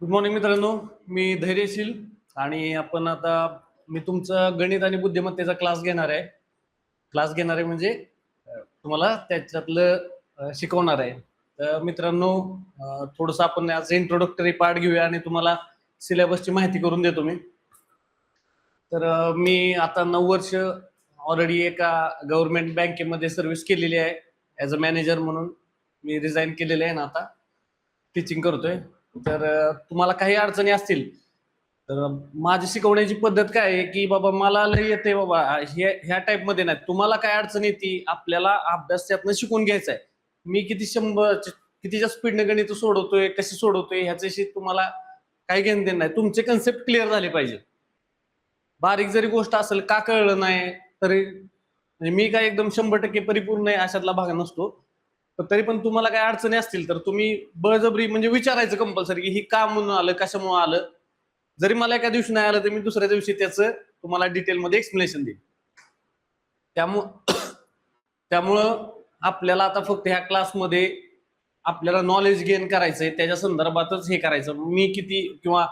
Good morning मित्रांनो. मी धैर्यशील आणि आपण आता मी तुमचं गणित आणि बुद्धिमत्तेचा क्लास घेणार आहे म्हणजे तुम्हाला त्याच्यातलं शिकवणार आहे. तर मित्रांनो, थोडंसं आपण आज इंट्रोडक्टरी पार्ट घेऊया आणि तुम्हाला सिलेबसची माहिती करून देतो मी. तर मी आता 9 वर्ष ऑलरेडी एका गव्हर्नमेंट बँकेमध्ये सर्व्हिस केलेली आहे. ॲज अ मॅनेजर म्हणून मी रिझाईन केलेले आहे ना, आता टीचिंग करतोय. तर तुम्हाला काही अडचणी असतील तर माझी शिकवण्याची पद्धत काय आहे की बाबा मला लय येते बाबा ह्या टाईप मध्ये नाही. तुम्हाला काय अडचण येते आपल्याला अभ्यास त्यातनं शिकून घ्यायचा आहे. मी कितीच्या स्पीडने गणित सोडवतोय, कशी सोडवतोय ह्याच्याशी तुम्हाला काही घेणं देणं नाही. तुमचे कन्सेप्ट क्लिअर झाले पाहिजे. बारीक जरी गोष्ट असेल का कळलं नाही तरी म्हणजे मी काय एकदम 100% परिपूर्ण आहे अशातला भाग नसतो. पण तरी पण तुम्हाला काय अडचणी असतील तर तुम्ही बळजबरी म्हणजे विचारायचं कंपल्सरी की ही का म्हणून आलं, कशामुळे आलं. जरी मला एका दिवशी नाही आलं तर मी दुसऱ्या दिवशी त्याचं तुम्हाला डिटेलमध्ये एक्सप्लेनेशन देईन. त्यामुळं त्यामुळं आपल्याला आता फक्त ह्या क्लासमध्ये आपल्याला नॉलेज गेन करायचंय, त्याच्या संदर्भातच हे करायचं. मी किती किंवा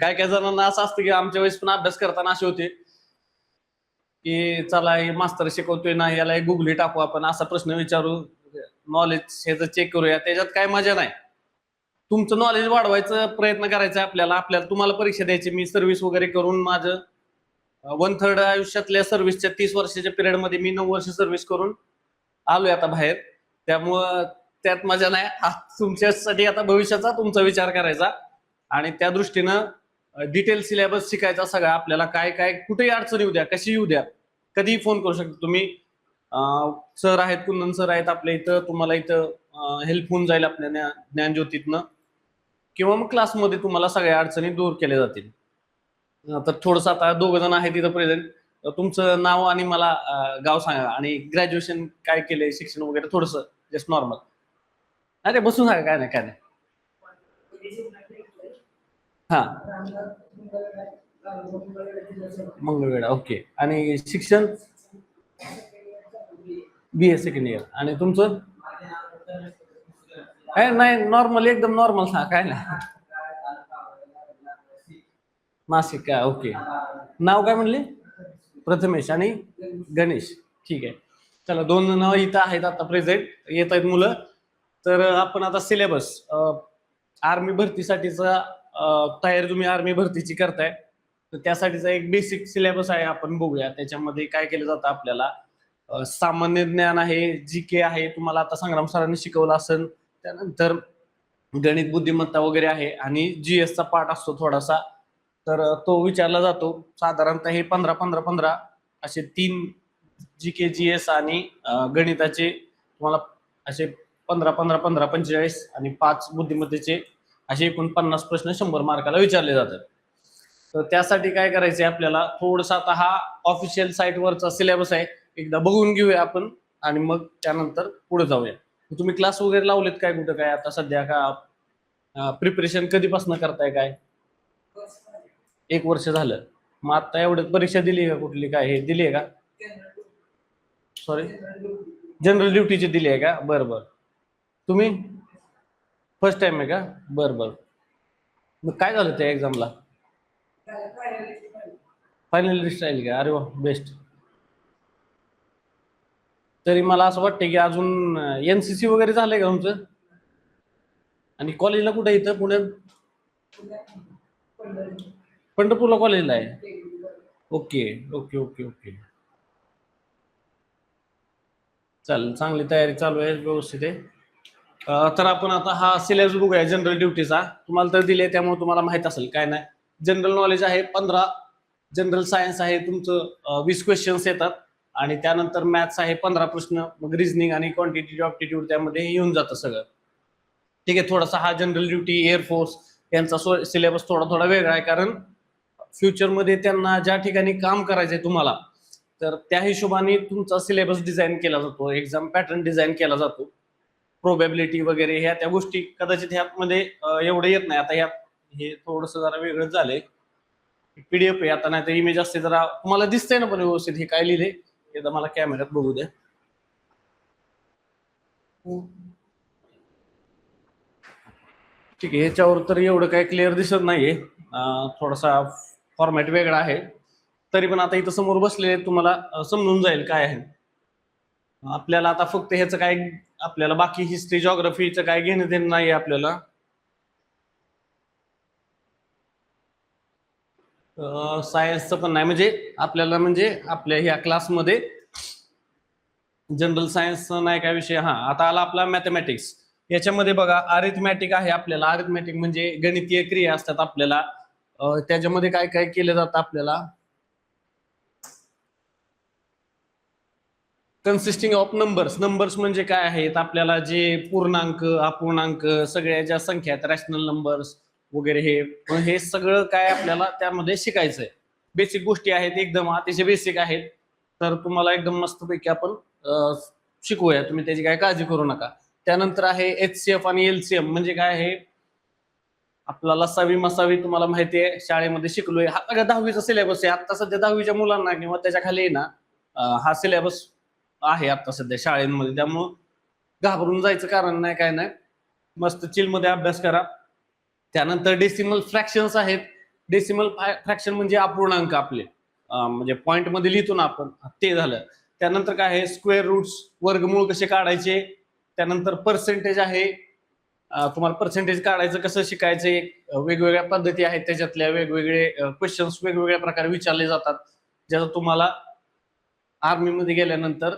काय काय जणांना असं असतं की आमच्या वेळेस पण अभ्यास करताना असे होते की चला हे मास्तर शिकवतोय ना, याला एक गुगली टाकू आपण, असा प्रश्न विचारू, नॉलेज ह्याचं चेक करूया. त्याच्यात काय मजा नाही. तुमचं नॉलेज वाढवायचा प्रयत्न करायचा आपल्याला तुम्हाला परीक्षा द्यायची. मी सर्व्हिस वगैरे करून माझं 1/3 आयुष्यातल्या सर्व्हिसच्या 30 वर्षाच्या पिरियडमध्ये मी 9 वर्ष सर्व्हिस करून आलोय आता बाहेर. त्यामुळं त्यात मजा नाही. तुमच्यासाठी आता भविष्याचा तुमचा विचार करायचा आणि त्या दृष्टीनं डिटेल सिलेबस शिकायचा सगळा आपल्याला. काय काय कुठेही अडचण येऊ द्या, कशी येऊ द्या, कधीही फोन करू शकता तुम्ही. सर आहेत, कुंदन सर आहेत आपल्या इथं, तुम्हाला इथं हेल्प होऊन जाईल आपल्या ज्ञानज्योतीतनं, किंवा मग क्लासमध्ये तुम्हाला सगळ्या अडचणी दूर केल्या जातील. तर थोडंसं आता दोघं जण आहेत तिथं प्रेझेंट. तुमचं नाव आणि मला गाव सांगा आणि ग्रॅज्युएशन काय केलंय, शिक्षण वगैरे थोडंसं जस्ट नॉर्मल. अरे बसून सांगा, काय नाही काय नाही. हा, मंगळवेढा. ओके. आणि शिक्षण BA सेकंड इयर. आणि तुमचं नाही, नॉर्मल, एकदम नॉर्मल सांगा, काय नाही. नाशिक का? ओके. नाव काय म्हणले? प्रथमेश आणि गणेश. ठीक आहे. चला, 2 नाव इथं आहेत आता प्रेझेंट, येत आहेत मुलं. तर आपण आता सिलेबस आर्मी भरतीसाठीचा तयारी तुम्ही आर्मी भरतीची करताय तर त्यासाठीचा एक बेसिक सिलेबस आहे, आपण बघूया. त्याच्यामध्ये काय केलं जातं आपल्याला. सामान्य ज्ञान आहे, GK आहे, तुम्हाला आता संग्राम सरांनी शिकवलं असेल. त्यानंतर गणित बुद्धिमत्ता वगैरे आहे आणि GS चा पार्ट असतो थोडासा. तर तो विचारला जातो. साधारणतः हे 15-15-15 असे 3 GK GS आणि गणिताचे तुम्हाला असे 15-15-15-45 आणि 5 बुद्धिमत्तेचे असे एकूण 50 प्रश्न 100 मार्काला विचारले जातात. तर त्यासाठी काय करायचंय आपल्याला, थोडसा आता हा ऑफिशियल साईटवरचा सिलेबस आहे, एकदा बघून घेऊया आपण आणि मग त्यानंतर पुढे जाऊया. तुम्ही क्लास वगैरे लावलेत काय, कुठं काय आता सध्या का प्रिपरेशन कधीपासून करताय काय? 1 वर्ष झालं. मग आता एवढं परीक्षा दिली आहे का, कुठली काय हे दिली आहे का? सॉरी, जनरल ड्युटीची दिली आहे का? बरं बरं. तुम्ही फर्स्ट टाइम आहे का? बरं बरं. मग काय झालं त्या एक्झामला? फायनल लिस्ट राहील का? अरे वा, बेस्ट. तरी मला असं वाटतं की अजून NCC वगैरे झालंय का तुमचं? आणि कॉलेजला कुठे इथं पुण्यात? पंढरपूरला कॉलेजला आहे. Okay okay okay okay. चालेल, चांगली तयारी चालू आहे, व्यवस्थित आहे. तर आपण आता हा सिलेबस बघूया जनरल ड्युटीचा. तुम्हाला तर दिले त्यामुळे तुम्हाला माहित असेल काय नाही. जनरल नॉलेज आहे 15, जनरल सायन्स आहे तुमचं 20 क्वेश्चन्स येतात आणि त्यानंतर मॅथ्स आहे 15 प्रश्न, मग रिझनिंग आणि क्वांटिटेटिव्ह ॲप्टिट्यूड त्यामध्ये येऊन जातं सगळं. ठीक आहे. थोडासा हा जनरल ड्युटी, एअरफोर्स यांचा सिलेबस थोडा थोडा वेगळा आहे, कारण फ्युचरमध्ये त्यांना ज्या ठिकाणी काम करायचंय तुम्हाला, तर त्या हिशोबाने तुमचा सिलेबस डिझाईन केला जातो, एक्झाम पॅटर्न डिझाईन केला जातो. प्रोबॅबिलिटी वगैरे ह्या त्या गोष्टी कदाचित ह्यामध्ये एवढं येत नाही. आता ह्यात हे थोडंसं जरा वेगळंच झालंय. PDF आहे आता, नाही तर इमेज असते. जरा तुम्हाला दिसतंय ना पण व्यवस्थित हे काय लिहिलंय? एकदा मला कॅमेऱ्यात बघू द्या. ठीक आहे, ह्याच्यावर तर एवढं काही क्लिअर दिसत नाहीये. थोडासा फॉर्मॅट वेगळा आहे. तरी पण आता इथं समोर बसलेले तुम्हाला समजून जाईल काय आहे. आपल्याला आता फक्त ह्याचं काय, आपल्याला बाकी हिस्ट्री जॉग्राफीचं काय घेणं देणं नाही आपल्याला. सायन्सचं पण नाही, म्हणजे आपल्याला म्हणजे आपल्या ह्या क्लासमध्ये जनरल सायन्स नाही काय विषय. हा, आता आला आपला मॅथमॅटिक्स. याच्यामध्ये बघा अरिथमॅटिक आहे आपल्याला. अरिथमॅटिक म्हणजे गणितीय क्रिया असतात आपल्याला. त्याच्यामध्ये काय काय केलं जातं आपल्याला, कन्सिस्टिंग ऑफ नंबर्स. नंबर्स म्हणजे काय आहेत, आपल्याला जे पूर्णांक अपूर्णांक सगळ्या ज्या संख्या आहेत, रॅशनल नंबर्स वगैरे, हे सगळं काय आपल्याला त्यामध्ये शिकायचंय. बेसिक गोष्टी आहेत, एकदम अतिशय बेसिक आहेत. तर तुम्हाला एकदम मस्तपैकी आपण शिकवूया, तुम्ही त्याची काय काळजी करू नका. त्यानंतर आहे HCF आणि LCM. म्हणजे काय आहे, आपल्याला लसावी मसावी तुम्हाला माहिती आहे, शाळेमध्ये शिकलोय. हा सगळ्या 10वीचा सिलेबस आहे. आता सध्या 10वीच्या मुलांना किंवा त्याच्या खाली ना हा सिलेबस आहे आता सध्या शाळेमध्ये. त्यामुळं घाबरून जायचं कारण नाही, काय नाही. मस्त चिल मध्ये अभ्यास करा. त्यानंतर डेसिमल फ्रॅक्शन्स आहेत. डेसिमल फ्रॅक्शन म्हणजे अपूर्णांक आपले, म्हणजे पॉइंट मध्ये लिहितो ना आपण, ते झालं. त्यानंतर काय आहे, स्क्वेअर रूट्स, वर्गमूळ कसे काढायचे. त्यानंतर पर्सेंटेज आहे. तुम्हाला पर्सेंटेज काढायचं कसं शिकायचं. वेगवेगळ्या पद्धती आहेत, त्याच्यातल्या वेगवेगळे क्वेश्चन्स वेगवेगळ्या प्रकारे विचारले जातात, ज्याचा तुम्हाला आर्मीमध्ये गेल्यानंतर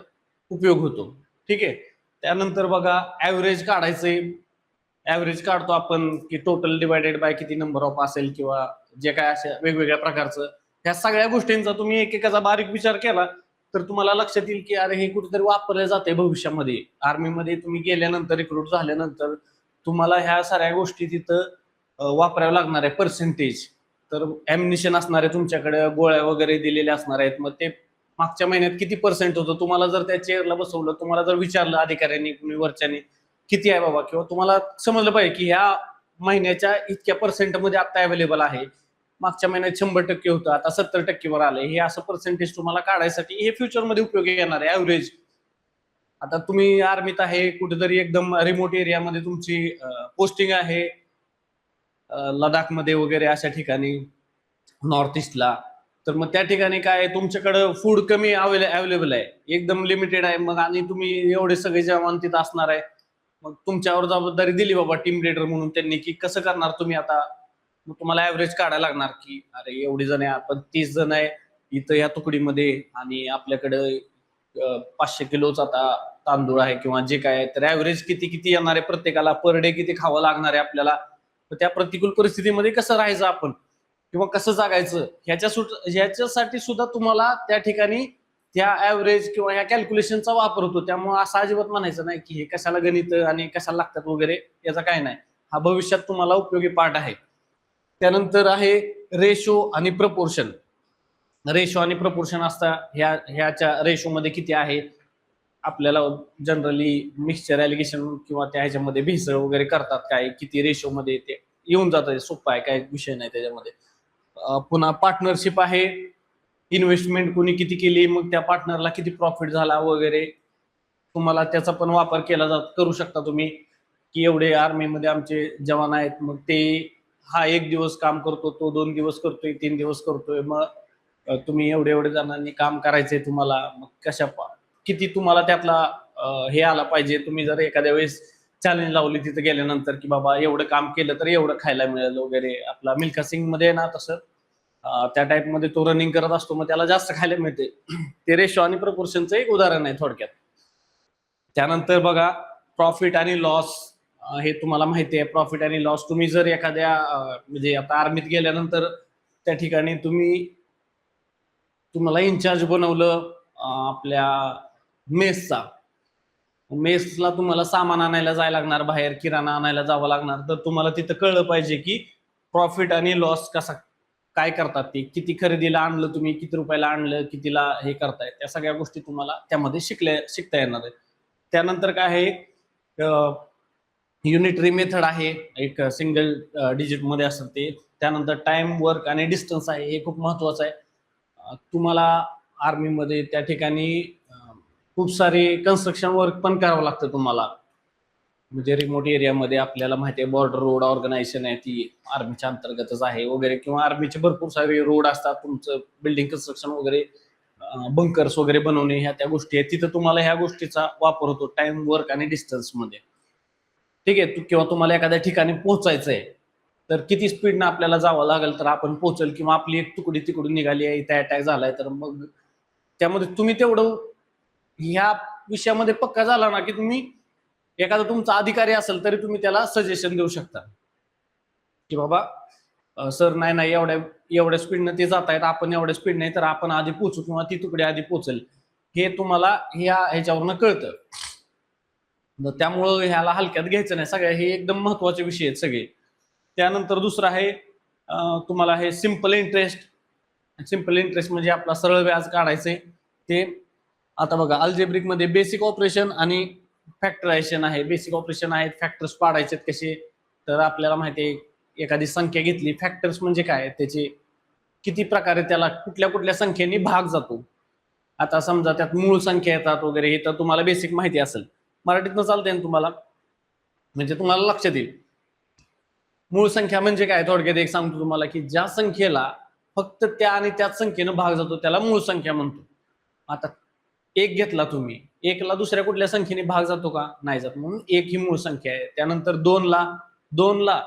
उपयोग होतो. ठीक आहे. त्यानंतर बघा ऍव्हरेज काढायचंय. ऍव्हरेज काढतो आपण की टोटल डिवायडेड बाय किती नंबर ऑफ असेल, किंवा जे काय अशा वेगवेगळ्या प्रकारचं. ह्या सगळ्या गोष्टींचा तुम्ही एकेकाचा बारीक विचार केला तर तुम्हाला लक्षात येईल की अरे हे कुठेतरी वापरले जाते भविष्यामध्ये. आर्मीमध्ये तुम्ही गेल्यानंतर, रिक्रूट झाल्यानंतर तुम्हाला ह्या साऱ्या गोष्टी तिथं वापराव्या लागणार आहे. पर्सेंटेज, तर ॲम्युनिशन असणार आहे तुमच्याकडे, गोळ्या वगैरे दिलेल्या असणार आहेत. मग ते मागच्या महिन्यात किती पर्सेंट होतं, तुम्हाला जर त्या चेअरला बसवलं, तुम्हाला जर विचारलं अधिकाऱ्यांनी कुणी वरच्याने किती आहे बाबा, किंवा तुम्हाला समजलं पाहिजे की ह्या महिन्याच्या इतक्या पर्सेंटमध्ये आता अवेलेबल आहे. मागच्या महिन्यात 100% होतं, आता 70%वर आलंय. हे असं पर्सेंटेज तुम्हाला काढायसाठी हे फ्युचरमध्ये उपयोगी येणार आहे ऍव्हरेज. आता तुम्ही आर्मीत आहे, कुठेतरी एकदम रिमोट एरियामध्ये तुमची पोस्टिंग आहे, लडाखमध्ये वगैरे अशा ठिकाणी, नॉर्थ ईस्टला. तर मग त्या ठिकाणी काय तुमच्याकडं फूड कमी अवेलेबल आहे, एकदम लिमिटेड आहे. मग आणि तुम्ही एवढे सगळे जवान तिथं असणार आहे. मग तुमच्यावर जबाबदारी दिली बाबा टीम लीडर म्हणून त्यांनी, की कसं करणार तुम्ही आता. मग तुम्हाला ऍव्हरेज काढायला लागणार की अरे एवढी जण आहे, आपण 30 जण आहे इथं या तुकडीमध्ये, आणि आपल्याकडं 500 किलोचा आता तांदूळ आहे किंवा जे काय आहे, तर ऍव्हरेज किती किती येणार आहे प्रत्येकाला, पर डे किती खावं लागणार आहे आपल्याला. तर त्या प्रतिकूल परिस्थितीमध्ये कसं राहायचं आपण, किंवा कसं जागायचं, ह्याच्यासाठी सुद्धा तुम्हाला त्या ठिकाणी त्या ऍव्हरेज किंवा ह्या कॅल्क्युलेशनचा वापर होतो. त्यामुळे असं अजिबात म्हणायचं नाही की हे कशाला गणित आणि कशाला लागतात वगैरे, याचा काय नाही. हा भविष्यात तुम्हाला उपयोगी पाठ आहे. त्यानंतर आहे रेशो आणि प्रपोर्शन. रेशो आणि प्रपोर्शन असता, ह्याच्या रेशो मध्ये किती आहे. आपल्याला जनरली मिक्सचर ॲलिगेशन किंवा त्या ह्याच्यामध्ये भेसळ वगैरे करतात, काय किती रेशो मध्ये ते येऊन जातं, सोपं आहे, काय विषय नाही त्याच्यामध्ये. पुन्हा पार्टनरशिप आहे. इन्व्हेस्टमेंट कोणी किती केली, मग त्या पार्टनरला किती प्रॉफिट झाला वगैरे, तुम्हाला त्याचा पण वापर केला करू शकता तुम्ही. की एवढे आर्मीमध्ये आमचे जवान आहेत, मग ते हा 1 दिवस काम करतो, तो 2 दिवस करतोय, 3 दिवस करतोय. मग तुम्ही एवढे एवढे जणांनी काम करायचंय तुम्हाला, मग किती तुम्हाला त्यातला हे आला पाहिजे. तुम्ही जर एखाद्या वेळेस चॅलेंज लावली तिथे गेल्यानंतर की बाबा एवढं काम केलं तर एवढं खायला मिळेल वगैरे, आपला मिल्खा सिंग मध्ये ना तसं त्या टाइप मध्ये तो रनिंग करत असतो, मग त्याला जास्त खायला मिळते. ते रेशो आणि प्रपोर्शनचं एक उदाहरण आहे थोडक्यात. त्यानंतर बघा प्रॉफिट आणि लॉस. हे तुम्हाला माहिती आहे, प्रॉफिट आणि लॉस. तुम्ही जर एखाद्या म्हणजे आता आर्मीत गेल्यानंतर त्या ठिकाणी तुम्हाला इन्चार्ज बनवलं आपल्या मेसचा. मेसला तुम्हाला सामान आणायला जायला लागणार, बाहेर किराणा आणायला जावं लागणार. तर तुम्हाला तिथं कळलं पाहिजे की प्रॉफिट आणि लॉस कसा काय करतात, ते किती खरेदीला आणलं तुम्ही, किती रुपयाला आणलं, कितीला हे करताय, त्या सगळ्या गोष्टी तुम्हाला त्यामध्ये शिकता येणार आहे. त्यानंतर काय आहे, युनिटरी मेथड आहे, एक सिंगल डिजिट मध्ये असतं ते. त्यानंतर टाइम, वर्क आणि डिस्टन्स आहे, हे खूप महत्वाचं आहे. तुम्हाला आर्मीमध्ये त्या ठिकाणी खूप सारे कन्स्ट्रक्शन वर्क पण करावं लागतं तुम्हाला. म्हणजे रिमोट एरियामध्ये आपल्याला माहिती आहे बॉर्डर रोड ऑर्गनायझेशन आहे ती आर्मीच्या अंतर्गतच आहे वगैरे, किंवा आर्मीचे भरपूर सारे रोड असतात, तुमचं बिल्डिंग कन्स्ट्रक्शन वगैरे, बंकर्स वगैरे बनवणे, ह्या त्या गोष्टी आहेत, तिथं तुम्हाला ह्या गोष्टीचा वापर होतो टाइम, वर्क आणि डिस्टन्स मध्ये. ठीक आहे, किंवा तुम्हाला एखाद्या ठिकाणी पोहोचायचंय तर किती स्पीडनं आपल्याला जावं लागेल तर आपण पोहोचल, किंवा आपली एक तुकडी तिकडून निघाली आहे, इथे अटॅक झालाय, तर मग त्यामध्ये तुम्ही तेवढं ह्या विषयामध्ये पक्का झाला ना की तुम्ही एखादा तुमचा अधिकारी असेल तरी तुम्ही त्याला सजेशन देऊ शकता की बाबा सर नाही नाही एवढ्या स्पीडनं ते जात आहेत, आपण एवढ्या स्पीड नाही तर आपण आधी पोहोचू, किंवा ती तुकडी आधी पोहोचेल, हे तुम्हाला ह्याच्यावरनं कळतं. त्यामुळं ह्याला हलक्यात घ्यायचं नाही, सगळ्या हे एकदम महत्वाचे विषय आहेत सगळे. त्यानंतर दुसरं आहे तुम्हाला हे सिम्पल इंटरेस्ट. सिम्पल इंटरेस्ट म्हणजे आपला सरळ व्याज काढायचे. ते आता बघा अल्जेब्रिक मध्ये बेसिक ऑपरेशन आणि फॅक्टरायझेशन आहे. बेसिक ऑपरेशन आहेत, फॅक्टर्स पाडायचे कसे, तर आपल्याला माहिती आहे एखादी संख्या घेतली, फॅक्टर्स म्हणजे काय, त्याचे किती प्रकारे त्याला कुठल्या कुठल्या संख्येने भाग जातो. आता समजा त्यात मूळ संख्या येतात वगैरे, हे तर तुम्हाला बेसिक माहिती असेल, मराठीतनं चालतंय ना तुम्हाला, म्हणजे तुम्हाला लक्षात येईल. मूळ संख्या म्हणजे काय, थोडक्यात एक सांगतो तुम्हाला की ज्या संख्येला फक्त त्या आणि त्याच संख्येनं भाग जातो त्याला मूळ संख्या म्हणतो. आता एक घेतला तुम्ही, एकला दुसऱ्या कुठल्या संख्येने भाग जातो का, नाही जात, म्हणून एक ही मूळ संख्या आहे. त्यानंतर दोनला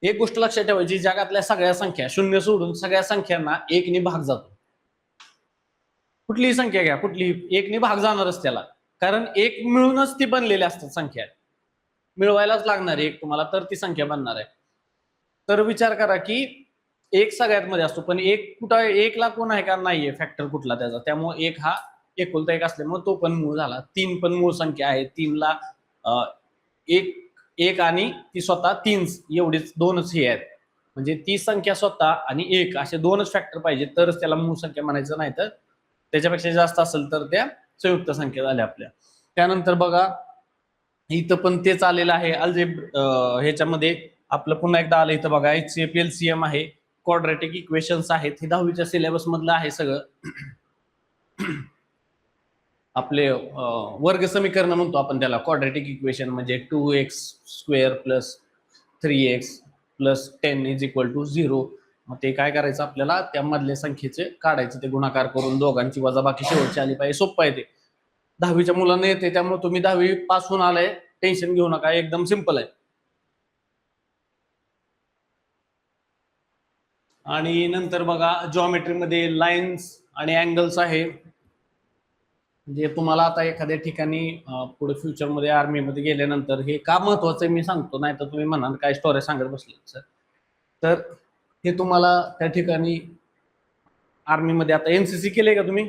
एक गोष्ट लक्षात ठेवायची, जगातल्या सगळ्या संख्या शून्य सोडून सगळ्या संख्यांना एकने भाग जातो. कुठलीही संख्या घ्या, कुठलीही एकने भाग जाणारच त्याला, कारण एक मिळूनच ती बनलेली असतात संख्या, मिळवायलाच लागणार आहे एक तुम्हाला, तर ती संख्या बनणार आहे. तर विचार करा की एक सगळ्यात मध्ये असतो, पण एक कुठं, एकला कोण आहे का, नाहीये फॅक्टर कुठला त्याचा, त्यामुळे एक हा एकुलता एक असल्यामुळे तो पण मूळ झाला. तीन पण मूळ संख्या आहे, तीनला एक आणि ती स्वतः तीन, एवढीच दोनच हे आहेत, म्हणजे ती संख्या स्वतः आणि एक असे दोनच फॅक्टर पाहिजे तरच त्याला मूळ संख्या म्हणायचं, नाही तर त्याच्यापेक्षा जास्त असेल तर त्या संयुक्त संख्या झाल्या आपल्या. त्यानंतर बघा इथं पण तेच आलेलं आहे ह्याच्यामध्ये आपलं पुन्हा एकदा आलं इथं बघा, HCF LCM आहे, क्वाड्रॅटिक इक्वेशन्स आहेत, हे 10वीच्या सिलेबस मधलं आहे सगळं. आपले वर्ग समीकरण म्हणतो आपण त्याला, क्वाड्रॅटिक इक्वेशन म्हणजे 2x² + 3x + 10 = 0. मग ते काय करायचं आपल्याला, त्या मधल्या संख्येचे काढायचं, ते गुणाकार करून दोघांची वजाबाकी शेवटची आली पाहिजे. सोपं आहे ते, 10वीच्या मुलांना येते, त्यामुळे तुम्ही 10वी पास होऊन आलाय, टेन्शन घेऊ नका, एकदम सिंपल आहे. आणि नंतर बघा जॉमेट्रीमध्ये लाईन्स आणि अँगल्स आहे, म्हणजे तुम्हाला आता एखाद्या ठिकाणी पुढे फ्युचरमध्ये आर्मीमध्ये गेल्यानंतर हे का महत्वाचं आहे मी सांगतो, नाही तर तुम्ही म्हणाल काय स्टोरी सांगत बसले सर. तर हे तुम्हाला त्या ठिकाणी आर्मीमध्ये, आता NCC केले का तुम्ही,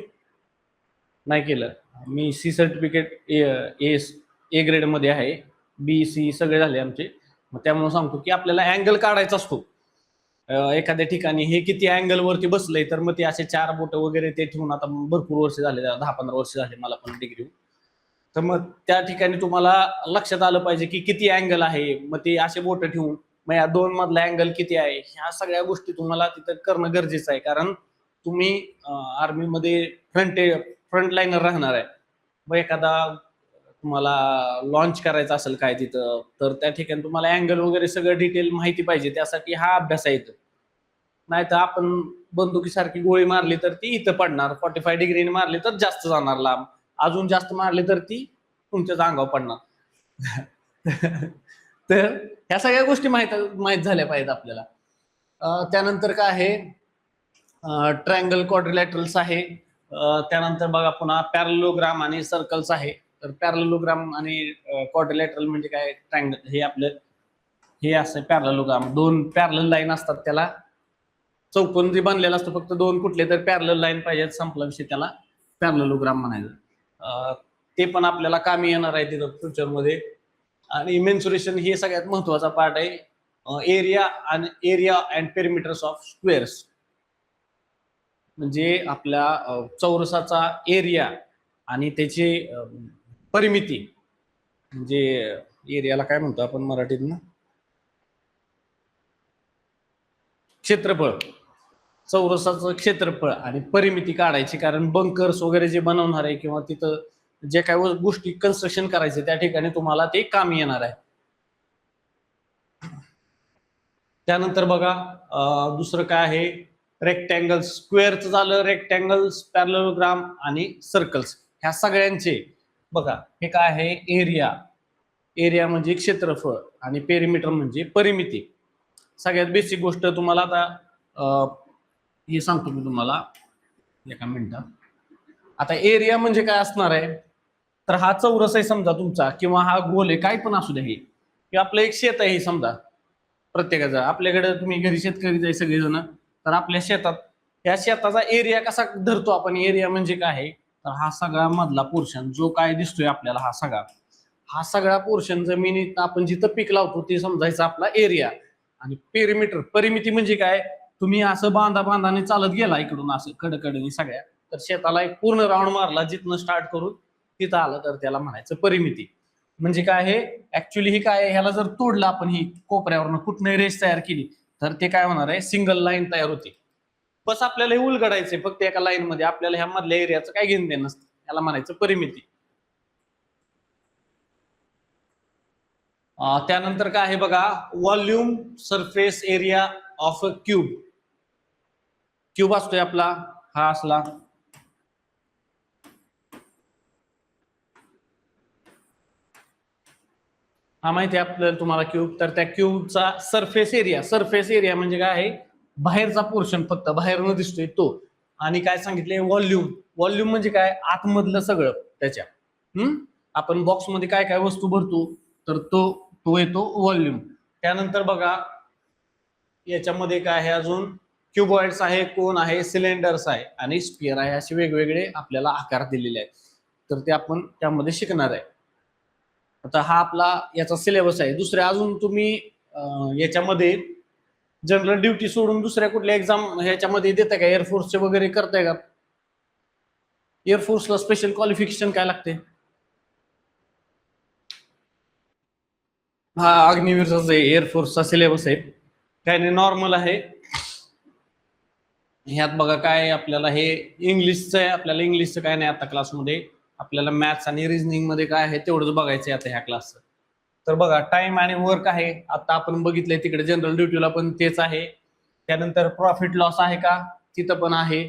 नाही केलं, मी C सर्टिफिकेट ए ग्रेड मध्ये आहे, BC सगळे झाले आमचे, मग त्यामुळे सांगतो की आपल्याला अँगल काढायचा असतो एखाद्या ठिकाणी, हे किती अँगल वरती बसलंय, तर मग ते असे 4 बोट वगैरे ते ठेवून, आता भरपूर वर्ष झाले, 10-15 वर्ष झाले मला पण डिग्री, तर मग त्या ठिकाणी तुम्हाला लक्षात आलं पाहिजे की किती अँगल आहे, मग ते असे बोट ठेवून मग या दोन मधला अँगल किती आहे, ह्या सगळ्या गोष्टी तुम्हाला तिथं करणं गरजेचं आहे, कारण तुम्ही आर्मीमध्ये फ्रंट लाईनर राहणार आहे. मग एखादा तुम्हाला लॉन्च करायचं असेल काय तिथं, तर त्या ठिकाणी तुम्हाला अँगल वगैरे सगळं डिटेल माहिती पाहिजे, त्यासाठी हा अभ्यास आहे. नाही तर आपण बंदुकीसारखी गोळी मारली तर ती इथं पडणार, 45 डिग्रीने मारली तर जास्त जाणार लांब, अजून जास्त मारली तर ती तुमच्याच अंगावर पडणार. तर ह्या सगळ्या गोष्टी माहित झाल्या पाहिजेत आपल्याला. त्यानंतर काय आहे, ट्रायंगल क्वाड्रिलॅटरल्स आहे. त्यानंतर बघा पुन्हा पॅरलोग्राम आणि सर्कल्स आहे. तर पॅरलोग्राम आणि क्वाड्रिलॅटरल म्हणजे काय, ट्रायंगल हे आपलं हे असं पॅरलोग्राम, दोन पॅरल लाईन असतात, त्याला चौकोन जे बनलेला असतो, फक्त दोन कुठले तर पॅरल लाईन पाहिजेत, संपला विषय, त्याला पॅरलोग्राम म्हणायचं. ते पण आपल्याला कामी येणार आहे तिथं फ्युचरमध्ये. आणि मेन्सुरेशन हे सगळ्यात महत्वाचा पार्ट आहे, एरिया अँड पेरिमीटर्स ऑफ स्क्वेअर्स, म्हणजे आपल्या चौरसाचा एरिया आणि त्याची परिमिती, म्हणजे एरियाला काय म्हणतो आपण मराठीत ना, क्षेत्रफळ, चौरसाचं क्षेत्रफळ आणि परिमिती काढायची, कारण बंकर्स वगैरे जे बनवणार आहे किंवा तिथं जे काही गोष्टी कन्स्ट्रक्शन करायचे त्या ठिकाणी तुम्हाला ते कामी येणार आहे. त्यानंतर बघा दुसरं काय आहे, रेक्टँगल. स्क्वेअरचं झालं, रेक्टँगल्स, पॅरलोग्राम आणि सर्कल्स, ह्या सगळ्यांचे बघा हे काय आहे, एरिया. एरिया म्हणजे क्षेत्रफळ आणि पेरिमीटर म्हणजे परिमिती. सगळ्यात बेसिक गोष्ट तुम्हाला आता हे सांगतो मी तुम्हाला एका मिनिटात. आता एरिया म्हणजे काय असणार आहे, तर हा चौरस आहे समजा तुमचा, किंवा हा गोल आहे, काय पण असू द्या, हे किंवा आपलं एक शेत आहे समजा प्रत्येकाचं. आपल्याकडे तुम्ही घरी शेतकरी जाय सगळेजण, तर आपल्या शेतात या शेताचा एरिया कसा धरतो आपण, एरिया म्हणजे काय आहे, तर हा सगळा मधला पोर्शन जो काय दिसतोय आपल्याला, हा सगळा पोर्शन जमिनीत आपण जिथं पीक लावतो ते समजायचं आपला एरिया. आणि पेरिमीटर, परिमिती म्हणजे काय, तुम्ही असं बांधाने चालत गेला इकडून असं कडकडनी सगळ्या, तर शेताला एक पूर्ण राऊंड मारला जिथनं स्टार्ट करून तिथं आलं, तर त्याला म्हणायचं परिमिती. म्हणजे काय आहे, ऍक्च्युली ही काय, ह्याला जर तोडलं आपण, ही कोपऱ्यावरनं कुठनंही रेष तयार केली, तर ते काय होणार आहे, सिंगल लाईन तयार होते. बस आपल्याला हे उलगडायचंय फक्त एका लाईन मध्ये, आपल्याला ह्या मधल्या एरियाचं काय घेणं देणं नसतं, याला म्हणायचं परिमिती. त्यानंतर काय आहे बघा, volume surface area of a cube. Cube असतोय आपला हा असला, हा माहिती आहे आपल्याला तुम्हाला क्यूब. तर त्या क्यूबचा सरफेस एरिया म्हणजे काय आहे, बाहेरचा पोर्शन, फक्त बाहेरनं दिसतोय तो. आणि काय सांगितले, व्हॉल्यूम म्हणजे काय, आतमधलं सगळं त्याच्या. आपण बॉक्समध्ये काय काय वस्तू भरतो, तर तो तो येतो व्हॉल्यूम. त्यानंतर बघा याच्यामध्ये काय आहे, अजून क्युबॉइड्स आहे, कोन आहे, सिलेंडर्स आहे आणि स्पियर आहे, असे वेगवेगळे आपल्याला आकार दिलेले आहेत. तर ते आपण त्यामध्ये शिकणार आहे. आता हा आपला याचा सिलेबस आहे. दुसऱ्या अजून तुम्ही याच्यामध्ये जनरल ड्युटी सोडून दुसऱ्या कुठल्या एक्झाम ह्याच्यामध्ये देताय का, एअरफोर्सचे वगैरे करताय का? एअरफोर्सला स्पेशल क्वालिफिकेशन काय लागते? हा अग्निवीरचा एअरफोर्सचा सिलेबस आहे, काय नाही नॉर्मल आहे. ह्यात बघा काय आपल्याला हे इंग्लिशचं आहे, आपल्याला इंग्लिशचं काय नाही आता क्लासमध्ये, आपल्याला मॅथ्स आणि रिझनिंग मध्ये काय आहे तेवढंच बघायचं आता ह्या क्लासचं. तर बघा टाइम आणि वर्क आहे, आता आपण बघितलंय तिकडे जनरल ड्युटीला पण तेच आहे. त्यानंतर प्रॉफिट लॉस आहे का, तिथं पण आहे.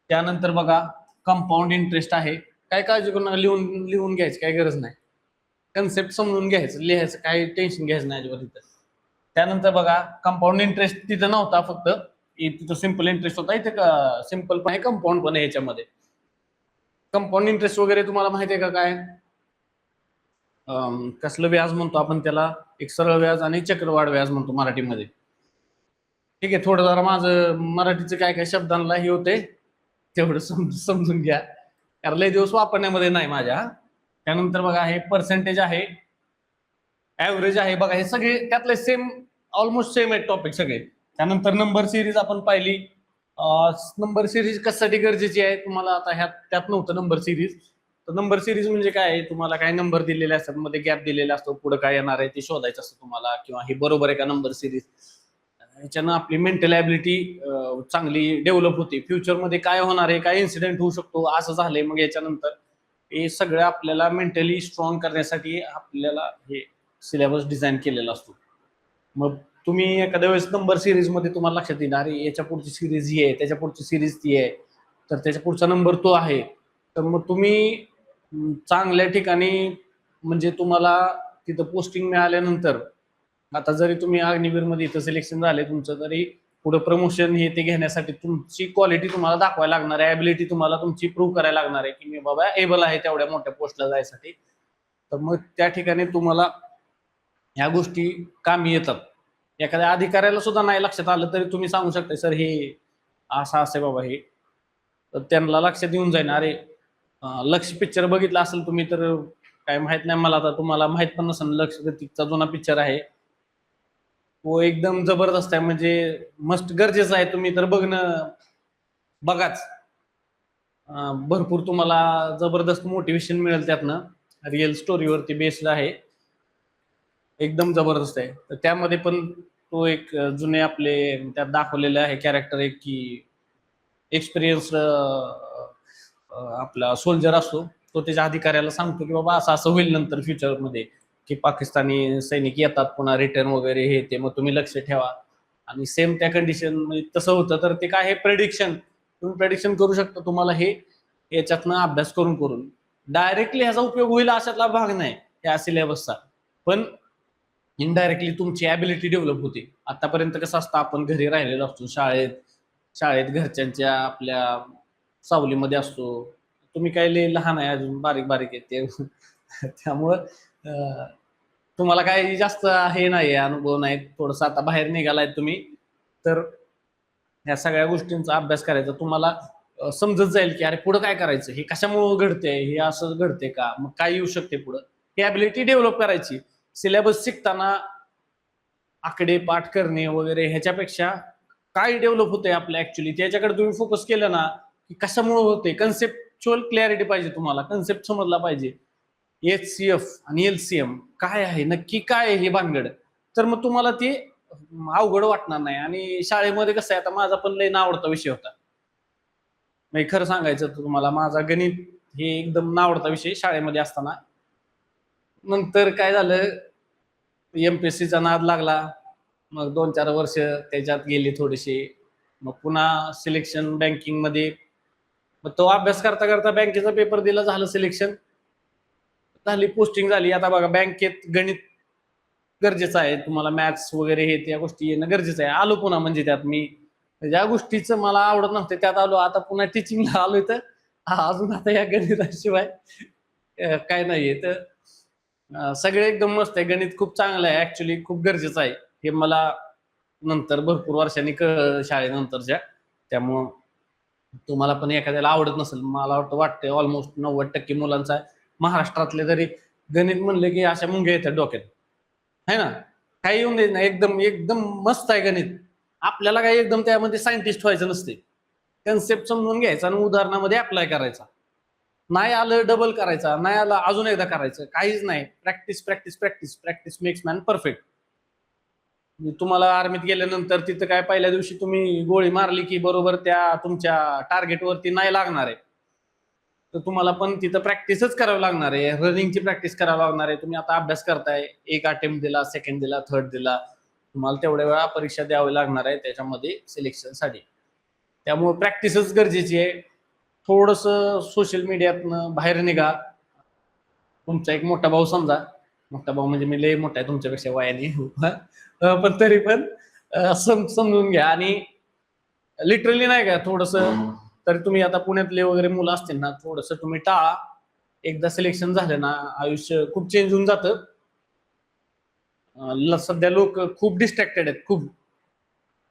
त्यानंतर बघा कंपाऊंड इंटरेस्ट आहे. काय काळजी करून नका, लिहून लिहून घ्यायची काय गरज नाही, कन्सेप्ट समजून घ्यायचं, लिहायचं काही टेन्शन घ्यायचं नाही अजिबात तिथं. त्यानंतर बघा कंपाऊंड इंटरेस्ट तिथं नव्हता, फक्त तिथं सिम्पल इंटरेस्ट होता, इथे सिम्पल पण आहे, कंपाऊंड पण आहे. याच्यामध्ये कंपाऊंड इंटरेस्ट वगैरे तुम्हाला माहिती आहे का काय, कसलं व्याज म्हणतो आपण त्याला, एक सरळ व्याज आणि चक्रवाढ व्याज म्हणतो मराठीमध्ये. ठीक आहे, थोडं जरा माझं मराठीचं काय काय शब्दांना हे होते, तेवढं समजून घ्या, कारण लय दिवस वापरण्यामध्ये नाही माझ्या. त्यानंतर बघा हे पर्सेंटेज आहे, ऍव्हरेज आहे, बघा हे सगळे त्यातले सेम, ऑलमोस्ट सेम आहेत टॉपिक सगळे. त्यानंतर नंबर सिरीज आपण पाहिली. नंबर सिरीज कशासाठी गरजेची आहे तुम्हाला, आता ह्यात त्यात नव्हतं नंबर सिरीज. तर नंबर सिरीज म्हणजे काय आहे, तुम्हाला काय नंबर दिलेले असतात, मध्ये गॅप दिलेला असतो, पुढे काय येणार आहे ते शोधायचं असतं तुम्हाला, किंवा हे बरोबर आहे का नंबर सिरीज. ह्याच्यानं आपली मेंटल ॲबिलिटी चांगली डेव्हलप होते. फ्युचरमध्ये काय होणार आहे, काय इन्सिडेंट होऊ शकतो, असं झालंय मग याच्यानंतर, हे सगळं आपल्याला मेंटली स्ट्रॉंग करण्यासाठी आपल्याला हे सिलेबस डिझाईन केलेला असतो. मग तुम्ही एखाद्या वेळेस नंबर सिरीज मध्ये तुम्हाला लक्षात येईल, अरे याच्या पुढची सिरीज ही आहे, त्याच्या पुढची सिरीज ती आहे, तर त्याच्या पुढचा नंबर तो आहे. तर मग तुम्ही चांगल्या ठिकाणी, म्हणजे तुम्हाला तिथं पोस्टिंग मिळाल्यानंतर, आता जरी तुम्ही अग्निवीर मध्ये इथं सिलेक्शन झाले तुमचं, तरी पुढे प्रमोशन हे ते घेण्यासाठी तुमची क्वालिटी तुम्हाला दाखवायला लागणार आहे, ॲबिलिटी तुम्हाला तुमची प्रूव्ह करायला लागणार आहे, की मी बाबा एबल आहे तेवढ्या मोठ्या पोस्टला जायसाठी. तर मग त्या ठिकाणी तुम्हाला ह्या गोष्टी कामी येतात. एखाद्या अधिकाऱ्याला सुद्धा नाही लक्षात आलं तरी तुम्ही सांगू शकता, सर हे असं असे बाबा हे, तर त्यांना लक्षात येऊन जाईल. अरे लक्ष पिक्चर बघितला असेल तुम्ही, तर काय माहित नाही मला, आता तुम्हाला माहित पण नसेल, लक्ष प्रतीकचा जुना पिक्चर आहे, तो एकदम जबरदस्त आहे, म्हणजे मस्त गरजेचं आहे, तुम्ही तर बघणं बघाच. भरपूर तुम्हाला जबरदस्त मोटिवेशन मिळेल त्यातनं, रिअल स्टोरीवरती बेस्ड आहे, एकदम जबरदस्त आहे. तर त्यामध्ये पण तो एक जुने आपले त्यात दाखवलेले आहे कॅरेक्टर एक, की एक्सपिरियन्स आपला सोल्जर असतो, तो त्याच्या अधिकाऱ्याला सांगतो की बाबा असं असं होईल नंतर फ्युचरमध्ये, की पाकिस्तानी सैनिक येतात पुन्हा रिटर्न वगैरे हे ते, मग तुम्ही लक्ष ठेवा. आणि सेम त्या कंडिशन तसं होतं तर ते काय हे प्रेडिक्शन तुम्ही प्रेडिक्शन करू शकता तुम्हाला हे याच्यातनं अभ्यास करून करून डायरेक्टली ह्याचा उपयोग होईल अशातला भाग नाही या सिलेबसचा पण इनडायरेक्टली तुमची ॲबिलिटी डेव्हलप होते. आतापर्यंत कसं असतं आपण घरी राहिलेलो असतो शाळेत शाळेत घरच्यांच्या आपल्या सावलीमध्ये असतो. तुम्ही काय लय लहान आहे अजून बारीक बारीक आहे ते त्यामुळं तुम्हाला काही जास्त हे नाही अनुभव नाही थोडंसं आता बाहेर निघालाय तुम्ही तर ह्या सगळ्या गोष्टींचा अभ्यास करायचा तुम्हाला समजत जाईल की अरे पुढं काय करायचं हे कशामुळे घडतंय हे असं घडते का मग काय येऊ शकते पुढं ही ॲबिलिटी डेव्हलप करायची. सिलेबस शिकताना आकडे पाठ करणे वगैरे ह्याच्यापेक्षा काय डेव्हलप होतंय आपलं ऍक्च्युली त्याच्याकडे तुम्ही फोकस केलं ना की कशामुळे होते कन्सेप्च्युअल क्लॅरिटी पाहिजे तुम्हाला कन्सेप्ट समजला पाहिजे. HCF आणि LCM काय आहे नक्की काय आहे हे भानगड तर मग तुम्हाला ते अवघड वाटणार नाही. आणि शाळेमध्ये कसं आहे आता माझा पण लय आवडता विषय होता म्हणजे खरं सांगायचं तर तुम्हाला माझा गणित हे एकदम नावडता विषय शाळेमध्ये असताना. नंतर काय झालं MPSCचा नाद लागला मग 2-4 वर्ष त्याच्यात गेली थोडीशी मग पुन्हा सिलेक्शन बँकिंग मध्ये मग तो अभ्यास करता करता बँकेचा पेपर दिला झालं सिलेक्शन झाली पोस्टिंग झाली. आता बघा बँकेत गणित गरजेचं आहे तुम्हाला मॅथ्स वगैरे हे त्या गोष्टी येणं गरजेचं आहे. आलो पुन्हा म्हणजे त्यात मी ज्या गोष्टीचं मला आवडत नव्हते त्यात आलो आता पुन्हा टीचिंगला आलोय तर अजून आता या गणिताशिवाय काय नाहीये तर सगळे एकदम मस्त आहे. गणित खूप चांगलं आहे ऍक्च्युली खूप गरजेचं आहे हे मला नंतर भरपूर वर्षांनी शाळेनंतरच्या त्यामुळं तुम्हाला पण एखाद्याला आवडत नसेल मला वाटतं ऑलमोस्ट 90% मुलांचा महाराष्ट्रातले तरी गणित म्हणले की अशा मुंग्या येतात डोक्यात है ना. काही येऊन देत नाही एकदम एकदम मस्त आहे गणित. आपल्याला काही एकदम त्यामध्ये सायंटिस्ट व्हायचं नसते कन्सेप्ट समजून घ्यायचा आणि उदाहरणामध्ये अप्लाय करायचा. नाही आलं डबल करायचा नाही आलं अजून एकदा करायचं काहीच नाही practice practice practice practice makes man perfect. तुम्हाला आर्मीत गेल्यानंतर तिथं काय पहिल्या दिवशी तुम्ही गोळी मारली की बरोबर त्या तुमच्या टार्गेटवरती नाही लागणार आहे तर तुम्हाला पण तिथं प्रॅक्टिसच करावं लागणार आहे. रनिंगची प्रॅक्टिस करावं लागणार आहे. तुम्ही आता अभ्यास करताय एक अटेम्प्ट दिला सेकंड दिला थर्ड दिला तुम्हाला तेवढ्या वेळा परीक्षा द्यावी लागणार आहे त्याच्यामध्ये सिलेक्शनसाठी. त्यामुळे प्रॅक्टिसच गरजेची आहे. थोडस सोशल मीडियातनं बाहेर निघा. तुमचा एक मोठा भाऊ समजा मोठा भाऊ म्हणजे मी लय मोठा आहे तुमच्यापेक्षा वयाने पण तरी पण समजून घ्या आणि लिटरली नाही का थोडस तरी तुम्ही आता पुण्यातले वगैरे मुलं असतील ना थोडस तुम्ही टाळा. एकदा सिलेक्शन झालं ना आयुष्य खूप चेंज होऊन जातं. सध्या लोक खूप डिस्ट्रॅक्टेड आहेत खूप.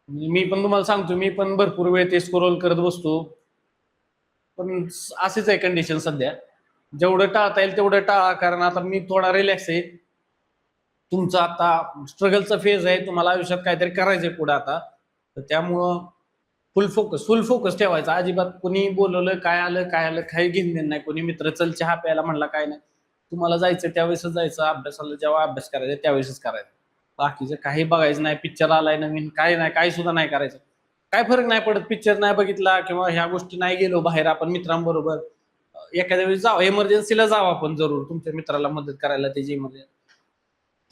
मी पण तुम्हाला सांगतो मी पण भरपूर वेळ ते स्क्रोल करत बसतो पण असेच आहे कंडिशन सध्या. जेवढं टाळता येईल तेवढं टाळा कारण आता मी थोडा रिलॅक्स आहे. तुमचा आता स्ट्रगलचा फेज आहे तुम्हाला आयुष्यात काहीतरी करायचंय पुढे आता तर त्यामुळं फुल फोकस ठेवायचा. अजिबात कोणी बोलवलं काय आलं काही घेणं नाही. कोणी मित्र चल चहा प्यायला म्हणला काय नाही तुम्हाला जायचं त्यावेळेसच जायचं अभ्यासाला जेव्हा अभ्यास करायचा त्यावेळेसच करायचं. बाकीचं काही बघायचं नाही. पिक्चर आलाय नवीन काय नाही काही सुद्धा नाही करायचं. काय फरक नाही पडत पिक्चर नाही बघितला किंवा ह्या गोष्टी नाही गेलो बाहेर आपण मित्रांबरोबर एखाद्या वेळी जावं इमर्जन्सीला जावं आपण जरूर तुमच्या मित्राला मदत करायला त्याची इमर्जन्सी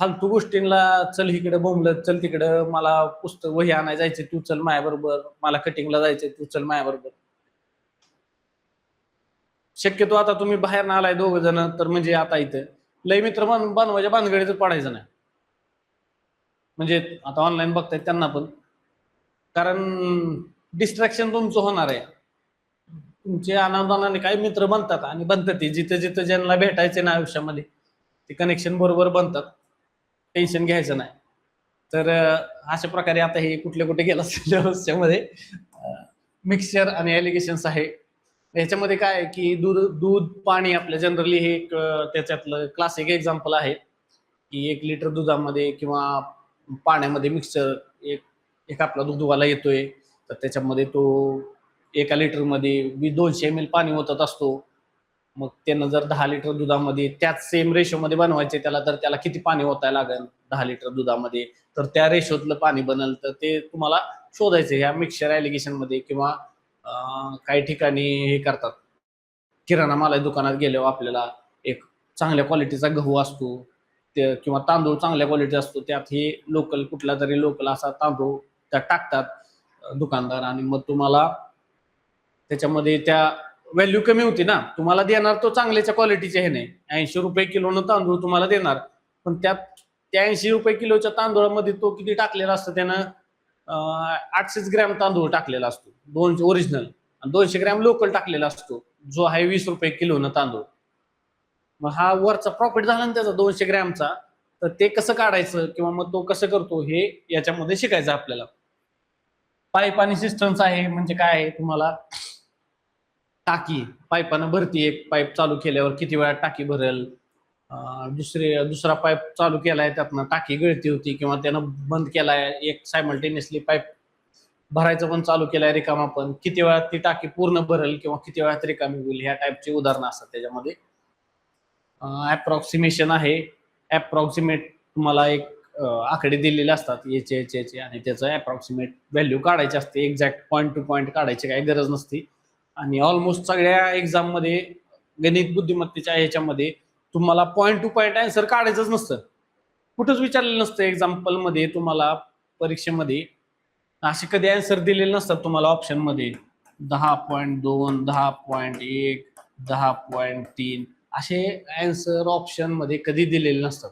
फालतू गोष्टींना चल इकडे बोंबलत चल तिकडं मला पुस्तक वही आणायला जायचं तू चल माझ्याबरोबर मला कटिंगला जायचंय तू चल माझ्याबरोबर. शक्यतो आता तुम्ही बाहेर ना आलाय 2 जण तर म्हणजे आता इथं लय मित्र बनवायच्या भानगडीतच पडायचं नाही. म्हणजे आता ऑनलाईन बघतायत त्यांना पण कारण डिस्ट्रॅक्शन तुमचं होणार आहे. तुमचे अनावधानाने काही मित्र बनतात आणि बनतात ते जिथं जिथं ज्यांना भेटायचे ना आयुष्यामध्ये ते कनेक्शन बरोबर बनतात. टेन्शन घ्यायचं नाही. तर अशा प्रकारे आता हे कुठे गेलं सिलेबसच्यामध्ये मिक्सचर आणि एलिगेशन्स आहे. याच्यामध्ये काय आहे की दूध पाणी आपलं जनरली हे एक त्याच्यातलं क्लासिक एक्झाम्पल आहे की 1 लिटर दुधामध्ये किंवा पाण्यामध्ये मिक्सचर एक आपला दूधवाला येतोय तर त्याच्यामध्ये तो 1 लिटरमध्ये 200 ml पाणी ओतत असतो. मग त्यानं जर 10 लिटर दुधामध्ये त्याच सेम रेशोमध्ये बनवायचे त्याला तर त्याला किती पाणी ओतायला लागेल 10 लिटर दुधामध्ये तर त्या रेशोतलं पाणी बनल तर ते तुम्हाला शोधायचं ह्या मिक्सचर ॲलिगेशन मध्ये. किंवा काही ठिकाणी हे करतात किराणा माल दुकानात गेल्यावर आपल्याला एक चांगल्या क्वालिटीचा गहू असतो ते किंवा तांदूळ चांगल्या क्वालिटी असतो त्यात हे लोकल कुठला तरी लोकल असा तांदूळ त्यात टाकतात दुकानदार, आणि मग तुम्हाला त्याच्यामध्ये त्या व्हॅल्यू कमी होती ना, तुम्हाला देणार तो चांगल्याच्या क्वालिटीचे हे नाही, 80 रुपये किलोनं तांदूळ तुम्हाला देणार, पण त्या 80 रुपये किलोच्या तांदूळामध्ये तो किती टाकलेला असतं त्यानं, 800 ग्रॅम तांदूळ टाकलेला असतो, 200 ओरिजिनल, आणि 200 ग्रॅम लोकल टाकलेला असतो, जो आहे 20 रुपये किलोनं तांदूळ. मग हा वरचा प्रॉफिट झाला ना त्याचा 200 ग्रॅमचा, तर ते कसं काढायचं किंवा मग तो कसं करतो हे याच्यामध्ये शिकायचं आपल्याला. पाईप आणि सिस्टम्स आहे, म्हणजे काय आहे, तुम्हाला टाकी पाईपानं भरती, एक पाईप चालू केल्यावर किती वेळा टाकी भरेल, दुसरा पाईप चालू केलाय त्यातनं टाकी गळती होती किंवा त्यानं बंद केलाय, एक सायमल्टेनियसली पाईप भरायचं पण चालू केलाय रिकामा, पण किती वेळात ती टाकी पूर्ण भरेल किंवा किती वेळात रिकामी होईल, ह्या टाईपची उदाहरणं असतात त्याच्यामध्ये. अप्रॉक्सिमेशन आहे, अप्रॉक्सिमेट तुम्हाला एक आकडे दिलेले असतात याचे आणि त्याचं अप्रॉक्सिमेट व्हॅल्यू काढायची असते, एक्झॅक्ट पॉईंट टू पॉईंट काढायची काही गरज नसते. आणि ऑलमोस्ट सगळ्या एक्झाम मध्ये गणित बुद्धिमत्तेच्या ह्याच्यामध्ये तुम्हाला पॉईंट टू पॉईंट आन्सर काढायचंच नसतं, कुठंच विचारलेलं नसतं. एक्झाम्पल मध्ये तुम्हाला परीक्षेमध्ये असे कधी आन्सर दिलेले नसतात तुम्हाला ऑप्शन मध्ये, 10.2, 10.1, 10.3 असे आन्सर ऑप्शन मध्ये कधी दिलेले नसतात,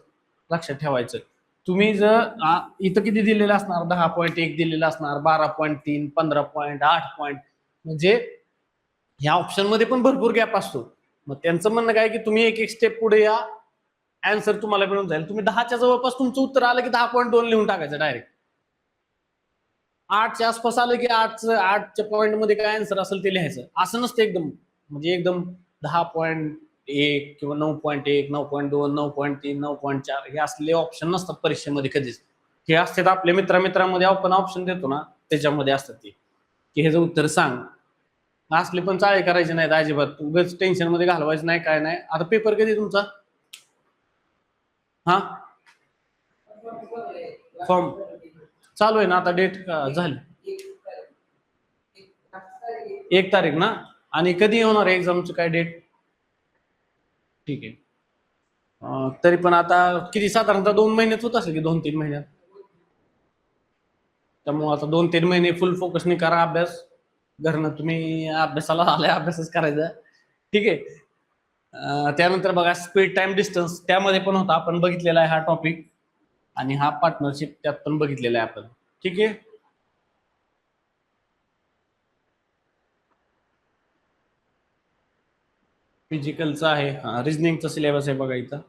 लक्षात ठेवायचं. तुम्ही जर इथं किती दिलेलं असणार, 10.1 दिलेलं असणार, 12.3, 15.8 पॉईंट, म्हणजे ह्या ऑप्शन मध्ये पण भरपूर गॅप असतो. मग त्यांचं म्हणणं काय की तुम्ही एक एक स्टेप पुढे या, आन्सर तुम्हाला मिळून जाईल. तुम्ही 10च्या जवळपास तुमचं उत्तर आलं की 10.2 लिहून टाकायचं डायरेक्ट. 8च्या आसपास आलं की 8च्या पॉईंट मध्ये काय आन्सर असेल ते लिहायचं, असं नसतं एकदम, म्हणजे एकदम 10.1 किंवा 9.1, 9.2, 9.3, 9.4 हे असले ऑप्शन नसतात परीक्षेमध्ये कधीच. हे असतात आपल्या मित्रांमध्ये आपण ऑप्शन देतो ना, त्याच्यामध्ये असतात ते की ह्याचं उत्तर सांग. असले पण चाळे करायचे नाहीत अजिबात, उगाच टेन्शन मध्ये घालवायचं नाही, काय नाही. आता पेपर कधी तुमचा, हा फॉर्म चालू आहे ना आता, डेट झाली 1 तारीख ना, आणि कधी होणार आहे एक्झामचं काय डेट? ठीक आहे. तरी पण आता किती साधारणतः 2 महिन्यात होत असेल की 2-3 महिन्यात, त्यामुळे आता 2-3 महिने फुल फोकसने करा अभ्यास. घरनं तुम्ही अभ्यासाला आलाय, अभ्यासच करायचा, ठीक आहे. त्यानंतर बघा स्पीड टाइम डिस्टन्स, त्यामध्ये पण होता, आपण बघितलेला आहे हा टॉपिक, आणि हा पार्टनरशिप त्यात पण बघितलेला आहे आपण, ठीक आहे. फिजिकलचा आहे, रिजनिंगचा सिलेबस आहे बघा इथं.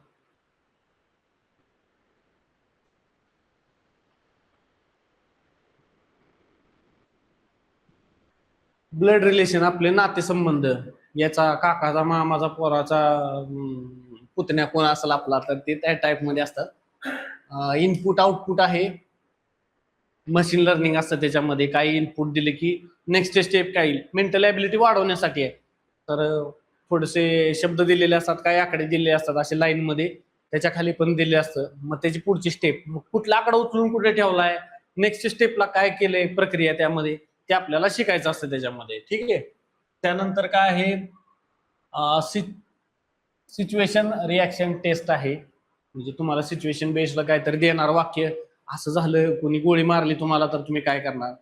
ब्लड रिलेशन, आपले नातेसंबंध, याचा काकाचा, मामाचा, पोराचा, पुतण्या कोण असेल आपला, तर ते त्या टाइप मध्ये असतात. इनपुट आउटपुट आहे, मशीन लर्निंग असतं त्याच्यामध्ये, काही इनपुट दिले की नेक्स्ट स्टेप काय येईल, मेंटल ॲबिलिटी वाढवण्यासाठी आहे. तर थोडेसे शब्द दिलेले असतात, काही आकडे दिलेले असतात असे लाईन मध्ये, त्याच्या खाली पण दिले असतं, मग त्याची पुढची स्टेप, मग कुठला आकडा उचलून कुठे ठेवलाय, नेक्स्ट स्टेपला काय केलंय प्रक्रिया त्यामध्ये, ते आपल्याला शिकायचं असतं त्याच्यामध्ये, ठीक आहे. त्यानंतर काय आहे, सिच्युएशन रिॲक्शन टेस्ट आहे, म्हणजे तुम्हाला सिच्युएशन बेस्डला काहीतरी देणार वाक्य, असं झालं, कोणी गोळी मारली तुम्हाला तर तुम्ही काय करणार,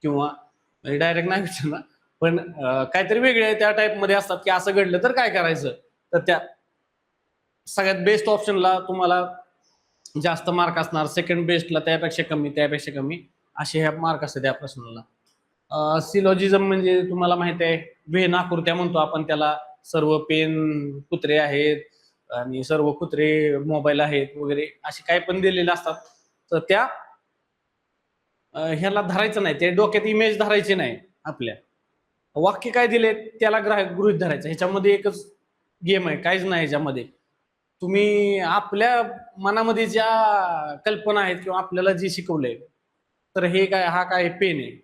किंवा डायरेक्ट नाही विचारणार, पण काहीतरी वेगळे त्या टाइप मध्ये असतात की असं घडलं तर काय करायचं. तर त्या सगळ्यात बेस्ट ऑप्शनला तुम्हाला जास्त मार्क असणार, सेकंड बेस्टला त्यापेक्षा कमी, त्यापेक्षा कमी, असे ह्या मार्क असतात त्या प्रश्नाला. सिलॉजिझम म्हणजे तुम्हाला माहित आहे, वेन आकृत्या म्हणतो आपण त्याला, सर्व पेन कुत्रे आहेत आणि सर्व कुत्रे मोबाईल आहेत वगैरे, असे काही पण दिलेले असतात, तर त्या ह्याला धरायचं नाही, ते डोक्यात इमेज धरायचे नाही, आपल्या वाक्य काय दिले त्याला गृहीत धरायचं. ह्याच्यामध्ये एकच गेम आहे, काहीच नाही ह्याच्यामध्ये. तुम्ही आपल्या मनामध्ये ज्या कल्पना आहेत किंवा आपल्याला जे शिकवलंय, तर हे काय, हा काय पेन आहे,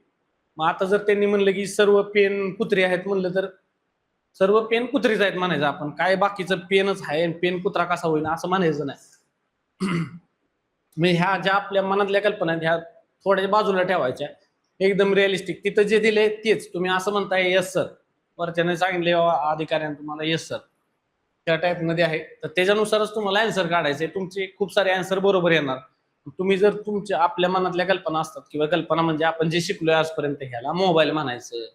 मग आता जर त्यांनी म्हणलं की सर्व पेन कुत्रे आहेत म्हणलं, तर सर्व पेन कुत्रीच आहेत म्हणायचं आपण, काय बाकीचं पेनच आहे, पेन कुत्रा कसा होईल असं म्हणायचं नाही. म्हणजे ह्या ज्या आपल्या मनातल्या कल्पना आहेत ह्या थोड्या बाजूला ठेवायच्या, एकदम रिअलिस्टिक, तिथं जे दिले तेच तुम्ही असं म्हणताय यस सर, वरच्याने सांगितले अधिकाऱ्याने तुम्हाला यस सर, त्या टाइप मध्ये आहे, तर त्याच्यानुसारच तुम्हाला आन्सर काढायचे. तुमचे खूप सारे आन्सर बरोबर येणार, तुम्ही जर तुमच्या आपल्या मनातल्या कल्पना असतात किंवा कल्पना म्हणजे आपण जे शिकलोय आजपर्यंत, ह्याला मोबाईल म्हणायचं,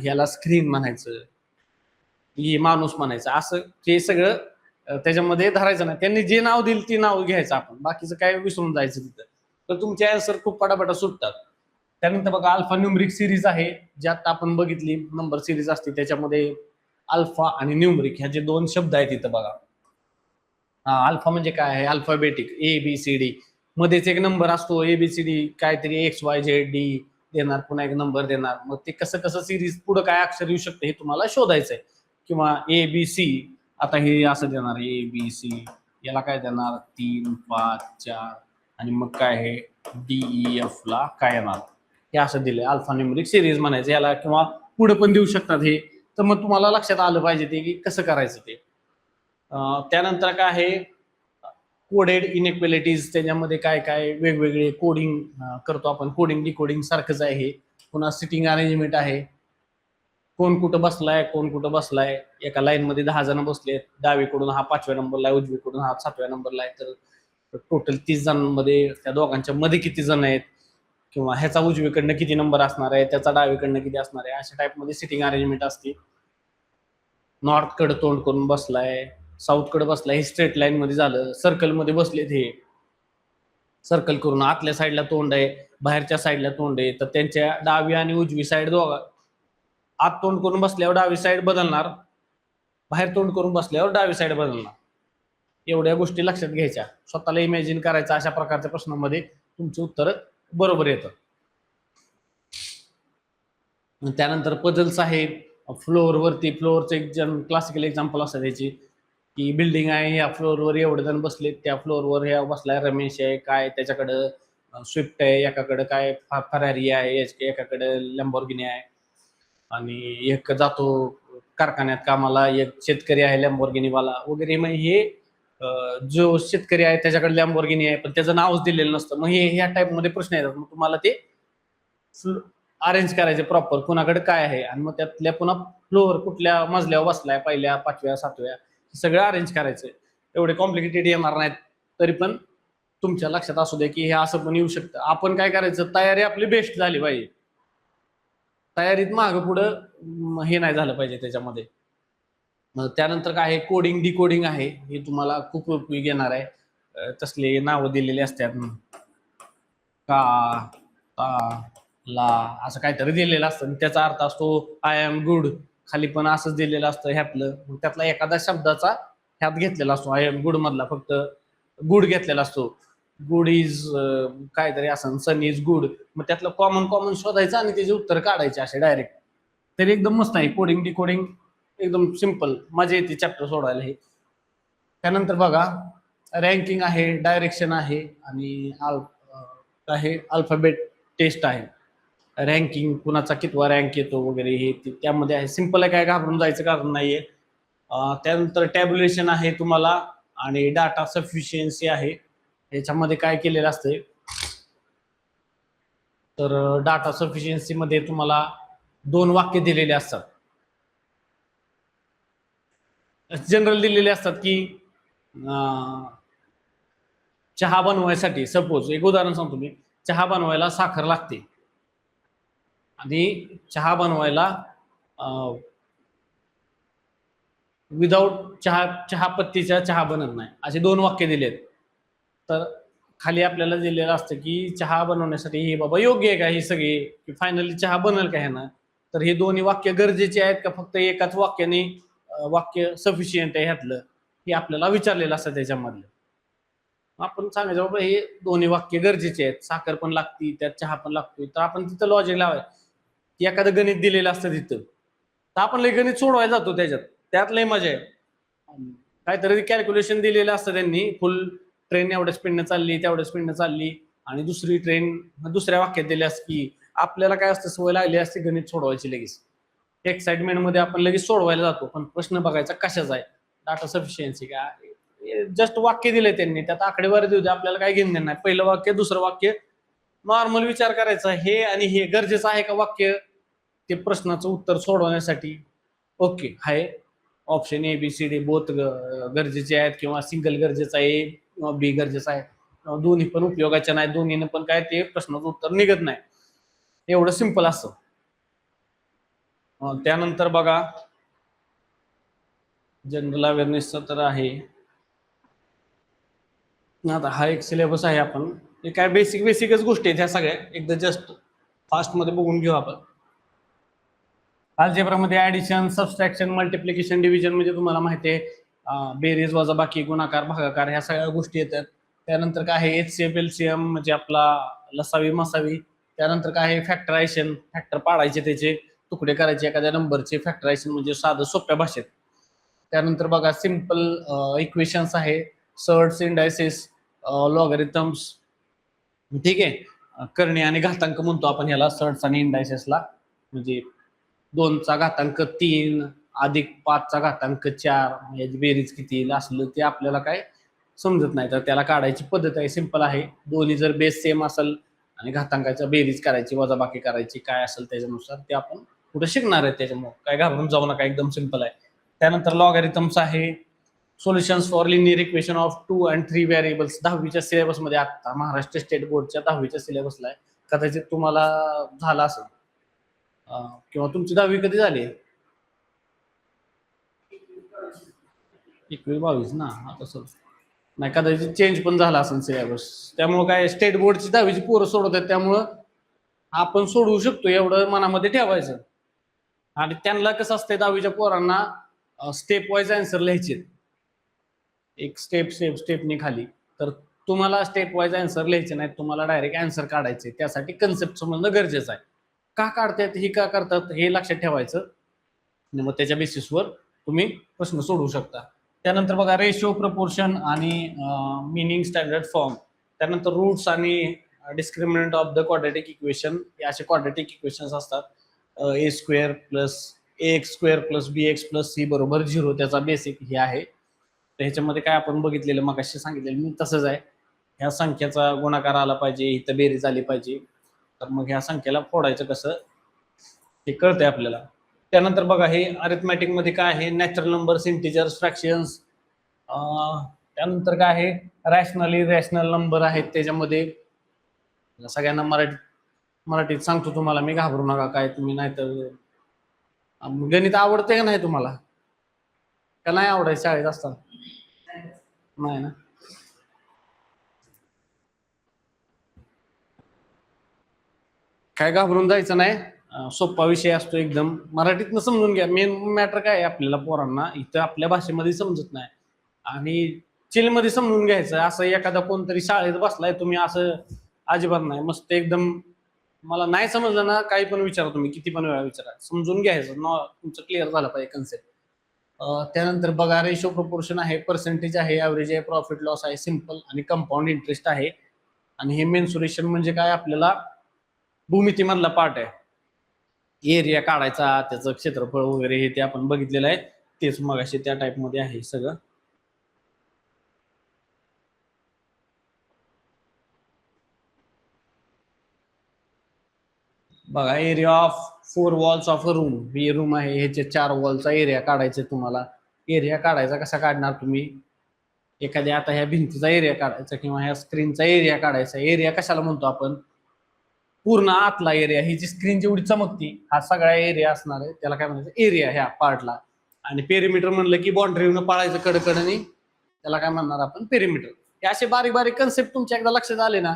ह्याला स्क्रीन म्हणायचं, ही माणूस म्हणायचं, असं हे सगळं त्याच्यामध्ये धरायचं नाही. त्यांनी जे नाव दिलं ते नाव घ्यायचं आपण, बाकीचं काय विसरून जायचं तिथं. तर तुमचे आन्सर खूप पटापटा सुटतात. त्यानंतर बघा अल्फा न्यूमरिक सिरीज आहे, ज्यात आपण बघितली नंबर सिरीज असते, त्याच्यामध्ये अल्फा आणि न्यूमरिक ह्या जे दोन शब्द आहेत इथं बघा. अल्फा म्हणजे काय आहे? अल्फाबेटिक ABCD, मध्येच एक नंबर असतो ABCD, काहीतरी XYZ देणार, पुन्हा एक नंबर देणार. मग ते कसं कसं सिरीज पुढे काय अक्षर येऊ शकते हे तुम्हाला शोधायचंय. किंवा ABC, आता हे असं देणार ABC, याला काय देणार 3, 5, 4, आणि मग काय आहे DEF ला काय येणार, हे असं दिलंय. अल्फा न्यूमरिक सिरीज म्हणायचं याला, किंवा पुढे पण देऊ शकतात हे. तर मग तुम्हाला लक्षात आलं पाहिजे ते की कसं करायचं ते. त्यानंतर काय आहे कोडेड इनइक्वेलिटीज, त्याच्यामध्ये काय काय वेगवेगळे कोडिंग करतो आपण. कोडिंग डिकोडिंग सारखंच आहे हे. पुन्हा सिटिंग अरेंजमेंट आहे, कोण कुठं बसलाय, कोण कुठं बसलाय. एका लाईन मध्ये 10 जण बसलेत, डावीकडून हा 5व्या नंबरला आहे, उजवीकडून हा 7व्या नंबरला आहे, तर टोटल 30 जणांमध्ये त्या दोघांच्या मध्ये किती जण आहेत, किंवा ह्याचा उजवीकडनं किती नंबर असणार आहे, त्याचा डावीकडनं किती असणार आहे, अशा टाइप मध्ये सिटिंग अरेंजमेंट असते. नॉर्थ कडे तोंड करून बसलाय, साऊथ कडे बसलाय, हे स्ट्रेट लाईन मध्ये झालं. सर्कल मध्ये बसलेत, हे सर्कल करून आतल्या साईडला तोंड आहे, बाहेरच्या साईडला तोंड आहे, तर त्यांच्या डावी आणि उजवी साईड दोघा, आत तोंड करून बसल्यावर डावी साईड बदलणार, बाहेर तोंड करून बसल्यावर डावी साईड बदलणार. एवढ्या गोष्टी लक्षात घ्यायच्या, स्वतःला इमॅजिन करायचं. अशा प्रकारच्या प्रश्नांमध्ये तुमचं उत्तर बरोबर येतं. त्यानंतर पझल्स आहे, फ्लोअरवरती. फ्लोअरचं एक क्लासिकल एक्झाम्पल असतं त्याची, की बिल्डिंग आहे, ह्या फ्लोअरवर एवढे जण बसलेत, त्या फ्लोअरवर ह्या बसलाय रमेश आहे, काय त्याच्याकडं स्विफ्ट आहे, एकाकडे काय फरारी आहे, एकाकडे लॅम्बोर्गिनी आहे, आणि एक जातो कारखान्यात कामाला, एक शेतकरी आहे लॅम्बोर्गिनीवाला वगैरे. मग हे जो शेतकरी आहे त्याच्याकडे लॅम्बोर्गिनी आहे, पण त्याचं नावच दिलेलं नसतं. मग हे ह्या टाइप मध्ये प्रश्न येतात. मग तुम्हाला ते अरेंज करायचे प्रॉपर, कुणाकडे काय आहे, आणि मग त्यातल्या पुन्हा फ्लोअर कुठल्या मजल्यावर बसलाय, पहिल्या, 5व्या, 7व्या, सगळं अरेंज करायचं. एवढे कॉम्प्लिकेटेड येणार नाहीत, तरी पण तुमच्या लक्षात असू द्या की हे असं पण येऊ शकतं. आपण काय करायचं, तयारी आपली बेस्ट झाली पाहिजे, तयारीत मागं पुढं हे नाही झालं पाहिजे त्याच्यामध्ये. त्यानंतर काय आहे कोडिंग डिकोडिंग आहे, हे तुम्हाला खूप उपयोगी येणार आहे. तसले नावं दिलेले असतात, का, ता, ला, असं काहीतरी दिलेलं असतं, त्याचा अर्थ असतो आय एम गुड. खाली पण असंच दिलेलं असतं ह्यातलं, त्यातला एखादा शब्दाचा ह्यात घेतलेला असतो. आय एम गुड मधला फक्त गुड घेतलेला असतो. गुड इज काहीतरी असं, सन इज गुड. मग त्यातलं कॉमन कॉमन शोधायचं आणि त्याचे उत्तर काढायचे असे डायरेक्ट. तरी एकदम मस्त आहे कोडिंग डिकोडिंग, एकदम सिम्पल, मजा येते चॅप्टर सोडवायला हे. त्यानंतर बघा रँकिंग आहे, डायरेक्शन आहे, आणि आहे अल्फाबेट टेस्ट आहे. रँकिंग कुणाचा कितवा रँक येतो वगैरे हे त्यामध्ये आहे. सिम्पल आहे, काय घाबरून जायचं कारण नाहीये. त्यानंतर टॅब्युलेशन आहे तुम्हाला, आणि डाटा सफिशियन्सी आहे. याच्यामध्ये काय केलेलं असतंय, तर डाटा सफिशियन्सी मध्ये तुम्हाला 2 वाक्य दिलेले असतात, जनरल दिलेले असतात, की चहा बनवायसाठी, सपोज एक उदाहरण सांगतो मी, चहा बनवायला साखर लागते, आणि चहा बनवायला विदाऊट चहा पत्तीच्या चहा बनत नाही, असे 2 वाक्य दिलेत. तर खाली आपल्याला दिलेलं असतं की चहा बनवण्यासाठी हे बाबा योग्य आहे का ही सगळी, की फायनली चहा बनेल का ह्यानं. तर हे दोन्ही वाक्य गरजेचे आहेत का फक्त एकाच वाक्याने वाक्य सफिशियंट आहे ह्यातलं, हे आपल्याला विचारलेलं असतं त्याच्यामधलं. आपण सांगायचं बाबा हे दोन्ही वाक्य गरजेचे आहेत, साखर पण लागती त्यात चहा पण लागतोय, तर आपण तिथं लॉजिक लावायचं. एखादं गणित दिलेलं असतं तिथं, तर आपण लय गणित सोडवायला जातो त्याच्यात, त्यात लय मजा आहे. काहीतरी कॅल्क्युलेशन दिलेलं असतं त्यांनी, फुल ट्रेन एवढ्या स्पीडनं चालली, तेवढ्या स्पीडनं चालली, आणि दुसरी ट्रेन दुसऱ्या वाक्यात दिली असते, की आपल्याला काय असतं सवय लागली असते गणित सोडवायची लगेच, एक्साइटमेंट मध्ये आपण लगेच सोडवायला जातो. पण प्रश्न बघायचा कशाचा आहे, डाटा सफिशियन्सी काय, जस्ट वाक्य दिले त्यांनी, त्यात आकडेवारी देऊ दे, आपल्याला काय घेणं नाही. पहिलं वाक्य दुसरं वाक्य नॉर्मल विचार करायचा, हे आणि हे गरजेचं आहे का वाक्य ते प्रश्नाचं उत्तर सोडवण्यासाठी. ओके आहे, ऑप्शन ABCD बोथ गरजेचे आहेत, किंवा सिंगल गरजेचा आहे, किंवा बी गरजेचा आहे, दोन्ही पण उपयोगाच्या नाही, दोन्हीनं पण काय ते प्रश्नाचं उत्तर निघत नाही. एवढं सिंपल असतं. त्यानंतर बघा जनरल अवेअरनेसचा तर आहे. आता हा एक सिलेबस आहे. आपण हे काय बेसिकच गोष्टी आहेत ह्या सगळ्या, एकदा जस्ट फास्ट मध्ये बघून घेऊ आपण. अल्जेब्रामध्ये ऍडिशन, सबट्रॅक्शन, मल्टिप्लिकेशन, डिव्हिजन म्हणजे तुम्हाला माहिती आहे, बेरीज, वजाबाकी, गुणाकार, भागाकार ह्या सगळ्या गोष्टी येतात. त्यानंतर काय आहे HCF, LCM म्हणजे आपला लसावी मसावी. त्यानंतर काय आहे फॅक्टरायझेशन, फॅक्टर पाडायचे, त्याचे तुकडे करायचे एखाद्या नंबरचे, फॅक्टरायझेशन म्हणजे साधं सोप्या भाषेत. त्यानंतर बघा सिंपल इक्वेशन्स आहे, सर्ट्स, इंडायसेस, लॉगरिथम्स, ठीक आहे. करणे आणि घातांक म्हणतो आपण ह्याला, सर्ट्स आणि इंडायसेसला. म्हणजे 2चा घातांक 3 अधिक 5चा घातांक 4 याची बेरीज किती येईल असलं ते आपल्याला काय समजत नाही, तर त्याला काढायची पद्धत आहे, सिंपल आहे. दोन्ही जर बेस सेम असेल आणि घातांकाच्या बेरीज करायची, वजाबाकी करायची, काय असेल त्याच्यानुसार ते आपण पुढे शिकणार आहे. त्याच्यामुळे काय घाबरून जाऊ नका, एकदम सिंपल आहे. त्यानंतर लॉगरिथम्स आहे, solutions for linear equation of 2 and 3 variables. 10वीच्या सिलेबसमध्ये, आता महाराष्ट्र स्टेट बोर्डच्या 10वीच्या सिलेबसला आहे, कदाचित तुम्हाला झाला असेल किंवा तुमची 10वी कधी झाली? 21-22 ना, तसं नाही, कदाचित चेंज पण झाला असेल सिलेबस. त्यामुळे काय स्टेट बोर्डची 10वीची पोरं सोडवत आहेत, त्यामुळं आपण सोडवू शकतो एवढं मनामध्ये ठेवायचं. आणि त्यांना कसं असतंय, 10वीच्या पोरांना स्टेप वाईज आन्सर लिहायचे, एक स्टेपने खाली. तर तुम्हाला स्टेप वाईज आन्सर लिहायचे नाही, तुम्हाला डायरेक्ट आन्सर काढायचे. त्यासाठी कन्सेप्ट समजणं गरजेचं आहे. का काढतात हे, का करतात हे लक्षात ठेवायचं, आणि मग त्याच्या बेसिसवर तुम्ही प्रश्न सोडवू शकता. त्यानंतर बघा रेशो, प्रपोर्शन आणि मिनिंग, स्टँडर्ड फॉर्म. त्यानंतर रूट्स आणि discriminant of the quadratic equation, हे असे क्वाड्रॅटिक इक्वेशन्स असतात. a² plus ax² plus bx plus c बरोबर 0, त्याचा बेसिक हे आहे. तर ह्याच्यामध्ये काय आपण बघितलेलं, मगाशी सांगितलेलं मी तसंच आहे. ह्या संख्येचा गुणाकार आला पाहिजे, इथं बेरीज आली पाहिजे, तर मग ह्या संख्येला फोडायचं कसं हे कळतंय आपल्याला. त्यानंतर बघा हे अरिथमॅटिक मध्ये काय आहे, नॅचरल नंबर्स, इंटिजर्स, फ्रॅक्शन्स. त्यानंतर काय आहे रॅशनल, इरॅशनल नंबर आहेत त्याच्यामध्ये. सगळ्यांना मराठीत सांगतो तुम्हाला मी, घाबरू नका काय तुम्ही. नाही तर गणित आवडते का नाही तुम्हाला, का नाही आवडायचं शाळेत असताना? नाही ना. काय घाबरून जायचं नाही, सोपा विषय असतो एकदम. मराठीतनं समजून घ्या. मेन मॅटर काय आहे, आपल्याला पोरांना इथं आपल्या भाषेमध्ये समजत नाही आणि चिलमध्ये समजून घ्यायचं. असं एखादा कोणतरी शाळेत बसलाय तुम्ही असं अजिबात नाही, मस्त एकदम. मला नाही समजलं ना, काही पण विचारा तुम्ही, किती पण वेळा विचारा, समजून घ्यायचं, तुमचं क्लिअर झालं पाहिजे कन्सेप्ट. त्यानंतर बघा रेशो, प्रोपोर्शन आहे, पर्सेंटेज आहे, ॲव्हरेज आहे, प्रॉफिट लॉस आहे, सिंपल आणि कंपाऊंड इंटरेस्ट आहे. आणि हे मेन्सुरेशन म्हणजे काय, आपल्याला भूमितीमधला पार्ट आहे. एरिया काढायचा, त्याचं क्षेत्रफळ वगैरे हे ते आपण बघितलेलं आहे, तेच मग असे त्या टाइप मध्ये आहे सगळं. बघा area of 4 walls of a room. He room आहे, ह्याचे 4 वॉलचा एरिया काढायचा. तुम्हाला एरिया काढायचा कसा काढणार तुम्ही, एखाद्या आता ह्या भिंतीचा एरिया काढायचा किंवा ह्या स्क्रीनचा एरिया काढायचा. एरिया कशाला म्हणतो आपण, पूर्ण आतला एरिया, ही जी स्क्रीन जेवढी चमकती हा सगळा एरिया असणार आहे, त्याला काय म्हणायचं एरिया ह्या पार्टला. आणि पेरिमीटर म्हणलं की बाउंड्रीवरून पाळायचं कडकडनी, त्याला काय म्हणणार आपण पेरिमीटर. हे असे बारीक बारीक कन्सेप्ट तुमच्या एकदा लक्षात आले ना,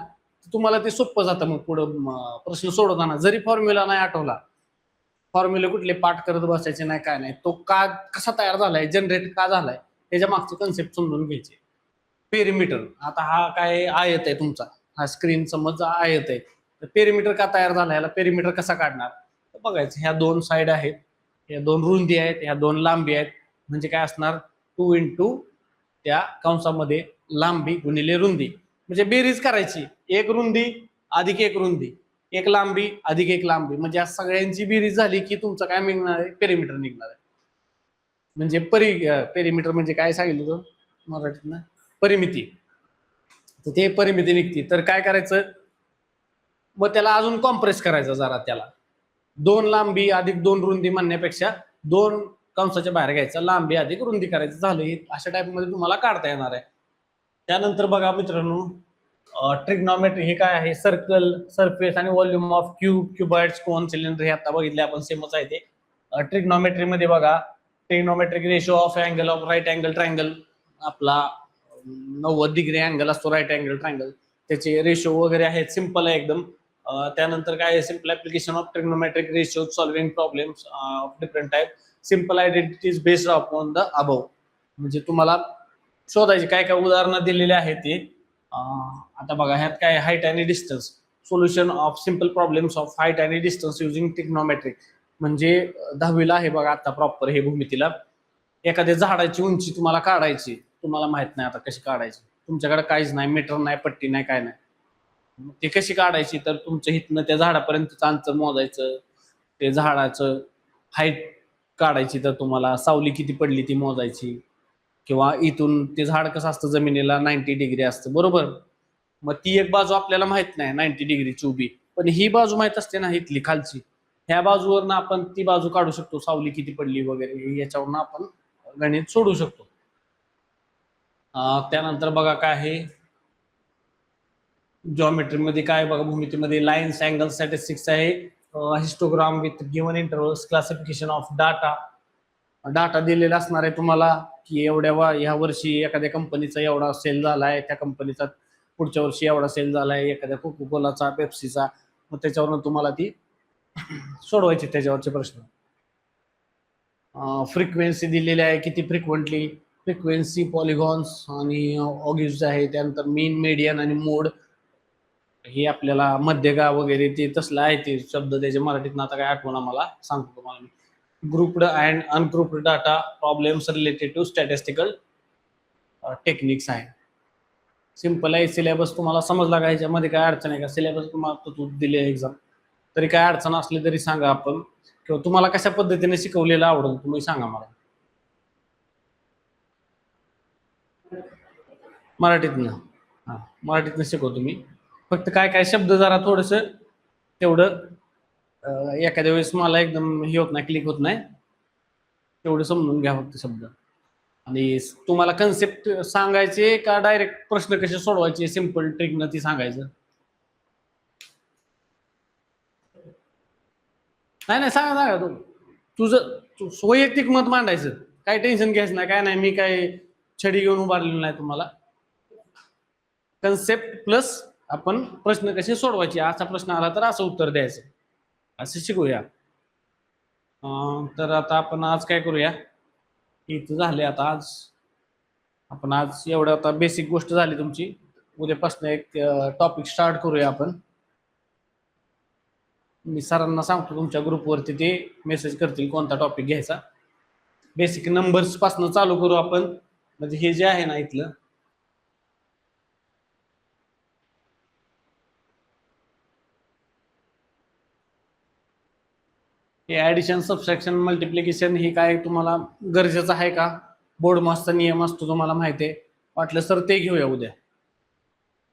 तुम्हाला ते सोपं जातं. मग पुढं प्रश्न सोडवताना जरी फॉर्म्युला नाही आठवला, फॉर्म्युले कुठले पाठ करत बसायचे नाही, काय नाही, तो का कसा तयार झालाय, जनरेट का झालाय, त्याच्या मागचे कन्सेप्ट समजून घ्यायचे. पेरिमीटर, आता हा काय आयत आहे तुमचा, हा स्क्रीन समज आयत आहे, तर पेरिमीटर का तयार झाला, याला पेरिमीटर कसा काढणार, तर बघायचं. ह्या 2 साईड आहेत, ह्या 2 रुंदी आहेत, ह्या 2 लांबी आहेत, म्हणजे काय असणार 2 × त्या कंसामध्ये लांबी गुणिले रुंदी, म्हणजे बेरीज करायची. एक रुंदी अधिक एक रुंदी, एक लांबी अधिक एक लांबी, म्हणजे या सगळ्यांची बेरीज झाली की तुमचं काय निघणार आहे, पेरिमीटर निघणार आहे. म्हणजे पेरिमीटर म्हणजे काय सांगितलं तो मराठीत, परिमिती. तर ते परिमिती निघते. तर काय करायचं, मग त्याला अजून कॉम्प्रेस करायचं जरा, त्याला 2 लांबी अधिक 2 रुंदी म्हणण्यापेक्षा 2 कंसाच्या बाहेर घ्यायचं, लांबी अधिक रुंदी करायचं, झालं. अशा टाइप मध्ये तुम्हाला काढता येणार आहे. त्यानंतर बघा मित्रांनो, ट्रिग्नॉमेट्री हे काय आहे, सर्कल, सरफेस आणि volume of cube, cuboids, cone, cylinder हे आता बघितले आपण, सेमच आहे ते. ट्रिग्नॉमेट्री मध्ये बघा, trigonometric ratio of angle of right angle triangle, आपला 90 डिग्री अँगल असतो राईट अँगल ट्रायंगल, त्याचे रेशो वगैरे आहेत, सिम्पल आहे एकदम. त्यानंतर काय आहे, simple application of trigonometric ratio solving problems of different type, simple identities based upon the above. म्हणजे तुम्हाला शोधायचे काय काय उदाहरणं दिलेली आहेत ते. आता बघा ह्यात काय, हाईट आणि distance, solution of simple problems of height आणि डिस्टन्स युजिंग ट्रिग्नोमेट्रिक. म्हणजे 10वीला आहे बघा आता प्रॉपर हे भूमितीला, एखाद्या झाडाची उंची तुम्हाला काढायची, तुम्हाला माहित नाही आता कशी काढायची, तुमच्याकडे काहीच नाही, मीटर नाही, पट्टी नाही, काय नाही, ती कशी काढायची, तर तुमच्या इथनं त्या झाडापर्यंतचं अंतर मोजायचं, ते झाडाचं हाईट काढायची, तर तुम्हाला सावली किती पडली ती मोजायची, किंवा इथून ते झाड कसं असतं जमिनीला 90 डिग्री असतं बरोबर. मग ती एक बाजू आपल्याला माहित नाही 90 डिग्रीची उभी, पण ही बाजू माहित असते ना इथली खालची, ह्या बाजूवरनं आपण ती बाजू काढू शकतो, सावली किती पडली वगैरे, याच्यावरनं आपण गणित सोडू शकतो. त्यानंतर बघा काय आहे, जॉमेट्रीमध्ये काय बघा, भूमितीमध्ये लाईन्स, अँगल, स्टॅटिस्टिक्स आहे, histogram with given intervals, classification of data, data दिलेला असणार आहे तुम्हाला की ह्या वर्षी एखाद्या कंपनीचा एवढा सेल झालाय, त्या कंपनीचा पुढच्या वर्षी एवढा सेल झालाय, एखाद्या कोको कोलाचा, पेप्सीचा, मग त्याच्यावरनं तुम्हाला ती सोडवायची त्याच्यावरचे प्रश्न. फ्रिक्वेन्सी दिलेली आहे, किती फ्रिक्वेंटली, फ्रिक्वेन्सी, पॉलिगॉन्स आणि ऑगिव्स आहे. त्यानंतर मीन, मीडियन आणि मोड, हे आपल्याला मध्यगा वगैरे ते तसलं आहे, ते शब्द त्याचे मराठीत आता काय आठवण मला सांगतो तुम्हाला मी. Grouped and ungrouped data problems related to statistical techniques आहे. सिंपल आहे, सिलेबस तुम्हाला समजला का, ह्याच्यामध्ये काय अडचण आहे का, सिलेबस तुम्हाला तू दिले एक्झाम, तरी काय अडचण असली तरी सांगा आपण, किंवा तुम्हाला कशा पद्धतीने शिकवलेलं आवडेल तुम्ही सांगा मला. मराठीतनं, हां मराठीतनं शिकवतो मी, फक्त काय काय शब्द जरा थोडस तेवढं एखाद्या वेळेस मला एकदम हे होत नाही, क्लिक होत नाही, तेवढं समजून घ्या फक्त शब्द. आणि तुम्हाला कन्सेप्ट सांगायचे का डायरेक्ट प्रश्न कसे सोडवायचे सिंपल ट्रिकनं ती सांगायचं? नाही नाही सांगा सांगा, तू तुझं वैयक्तिक मत मांडायचं, काय टेन्शन घ्यायचं नाही, काय नाही, मी काय छडी घेऊन उभारलेलो नाही तुम्हाला. कन्सेप्ट प्लस आपण प्रश्न कसे सोडवायचे, असा प्रश्न आला तर असं उत्तर द्यायचं, असं शिकूया. तर आता आपण आज काय करूया, इथं झाले आता, आज एवढं आता बेसिक गोष्ट झाली तुमची. उद्यापासून एक टॉपिक स्टार्ट करूया आपण. मी सरांना सांगतो, तुमच्या ग्रुपवरती ते मेसेज करतील कोणता टॉपिक घ्यायचा. बेसिक नंबर्स पासून चालू करू आपण, म्हणजे हे जे आहे ना इथलं, हे ऍडिशन, सबट्रॅक्शन, मल्टिप्लिकेशन, हे काय तुम्हाला गरजेचं आहे का? बोर्ड मासचा नियम असतो तुम्हाला माहिती आहे, वाटलं सर ते घेऊया उद्या.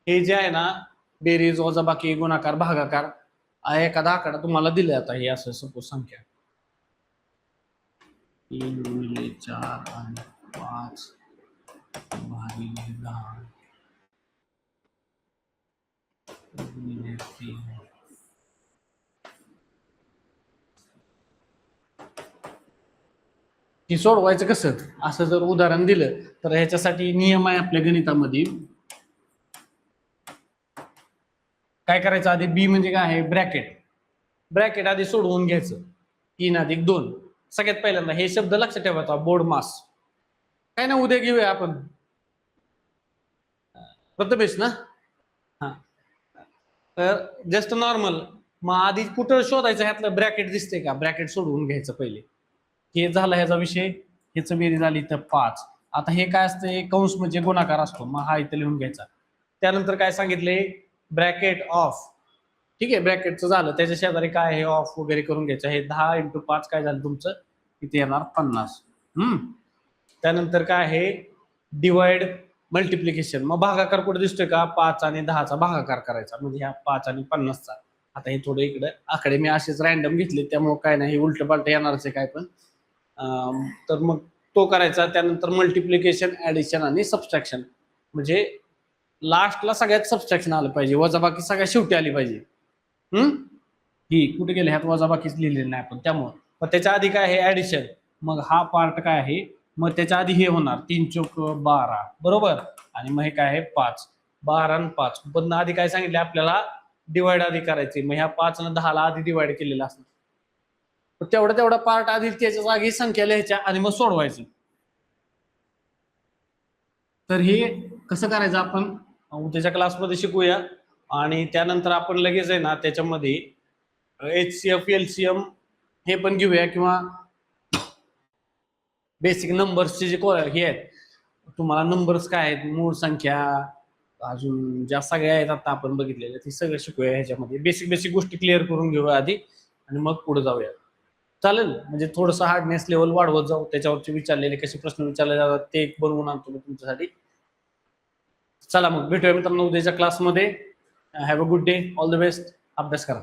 हे जे आहे ना, बेरीज, वजाबाकी, गुणाकार, भागाकार, एखादा आकडा तुम्हाला दिला आता, हे असं सपोज संख्या 3 गुणिले 4 आणि 5 भागिले 10 गुणिले 3. ही सोडवायचं कसं, असं जर उदाहरण दिलं तर ह्याच्यासाठी नियम आहे आपल्या गणितामध्ये. काय करायचं, आधी बी म्हणजे काय आहे, ब्रॅकेट, ब्रॅकेट आधी सोडवून घ्यायचं. 3 अधिक 2, सगळ्यात पहिल्यांदा हे शब्द लक्षात ठेवायचा, बोर्ड मास. काय ना उद्या घेऊया आपण, प्रथमेश ना, हा, तर जस्ट नॉर्मल. मग आधी कुठं शोधायचं, ह्यातलं ब्रॅकेट दिसते का, ब्रॅकेट सोडवून घ्यायचं पहिले. हे झालं ह्याचा विषय, ह्याचं बेरीज झाली तर 5. आता हे काय असतं, कंस म्हणजे गुणाकार असतो, मग हा इथं लिहून घ्यायचा. त्यानंतर काय सांगितले, ब्रॅकेट ऑफ, ठीक आहे, ब्रॅकेटचं झालं, त्याच्या शेजारी काय आहे, ऑफ वगैरे करून घ्यायचं. हे 10 × 5 काय झालं तुमचं, इथे येणार 50. त्यानंतर काय आहे, डिवाइड, मल्टिप्लिकेशन, मग भागाकार कुठे दिसतोय का, 5 आणि 10चा भागाकार करायचा, म्हणजे ह्या 5 आणि 50चा. आता हे थोडं इकडे आकडे मी असेच रॅन्डम घेतले, त्यामुळे काय नाही, उलट पालट येणारच आहे काय पण. तर मग तो करायचा. त्यानंतर मल्टिप्लिकेशन, ऍडिशन आणि सबस्ट्रॅक्शन, म्हणजे लास्टला सगळ्यात सबस्ट्रॅक्शन आलं पाहिजे, वजाबाकी सगळ्यात शेवटी आली पाहिजे. ही कुठे गेले, ह्यात वजाबाकीच लिहिलेली नाही आपण, त्यामुळं. पण त्याच्या आधी काय आहे, ऍडिशन. मग हा पार्ट काय आहे, मग त्याच्या आधी हे होणार 3 चोक 12 बरोबर, आणि मग हे काय आहे 5, 12 आणि 5. पण आधी काय सांगितले आपल्याला, डिवाइड आधी करायचे. मग ह्या 5 आणि 10 ला आधी डिवाइड केलेला असणार, तेवढा पार्ट आधी त्याच्या जागी संख्या लिहायच्या आणि मग सोडवायचं. तर हे कसं करायचं आपण उद्याच्या क्लासमध्ये शिकूया. आणि त्यानंतर आपण लगेच आहे ना त्याच्यामध्ये HCF LCM हे पण घेऊया, किंवा बेसिक नंबर्सचे जे हे आहेत, तुम्हाला नंबर्स काय आहेत, मूळ संख्या, अजून ज्या सगळ्या आहेत आता आपण बघितलेल्या, ते सगळं शिकूया. ह्याच्यामध्ये बेसिक बेसिक गोष्टी क्लिअर करून घेऊया आधी, आणि मग पुढे जाऊया. चालेल, म्हणजे थोडंसं हार्डनेस लेवल वाढवत जाऊ, त्याच्यावरचे विचारलेले कसे प्रश्न विचारले जातात ते एक बनवून आणतो मी तुमच्यासाठी. चला मग भेटूया मित्रांनो उद्याच्या क्लासमध्ये. Have a good day, all the best, अभ्यास करा.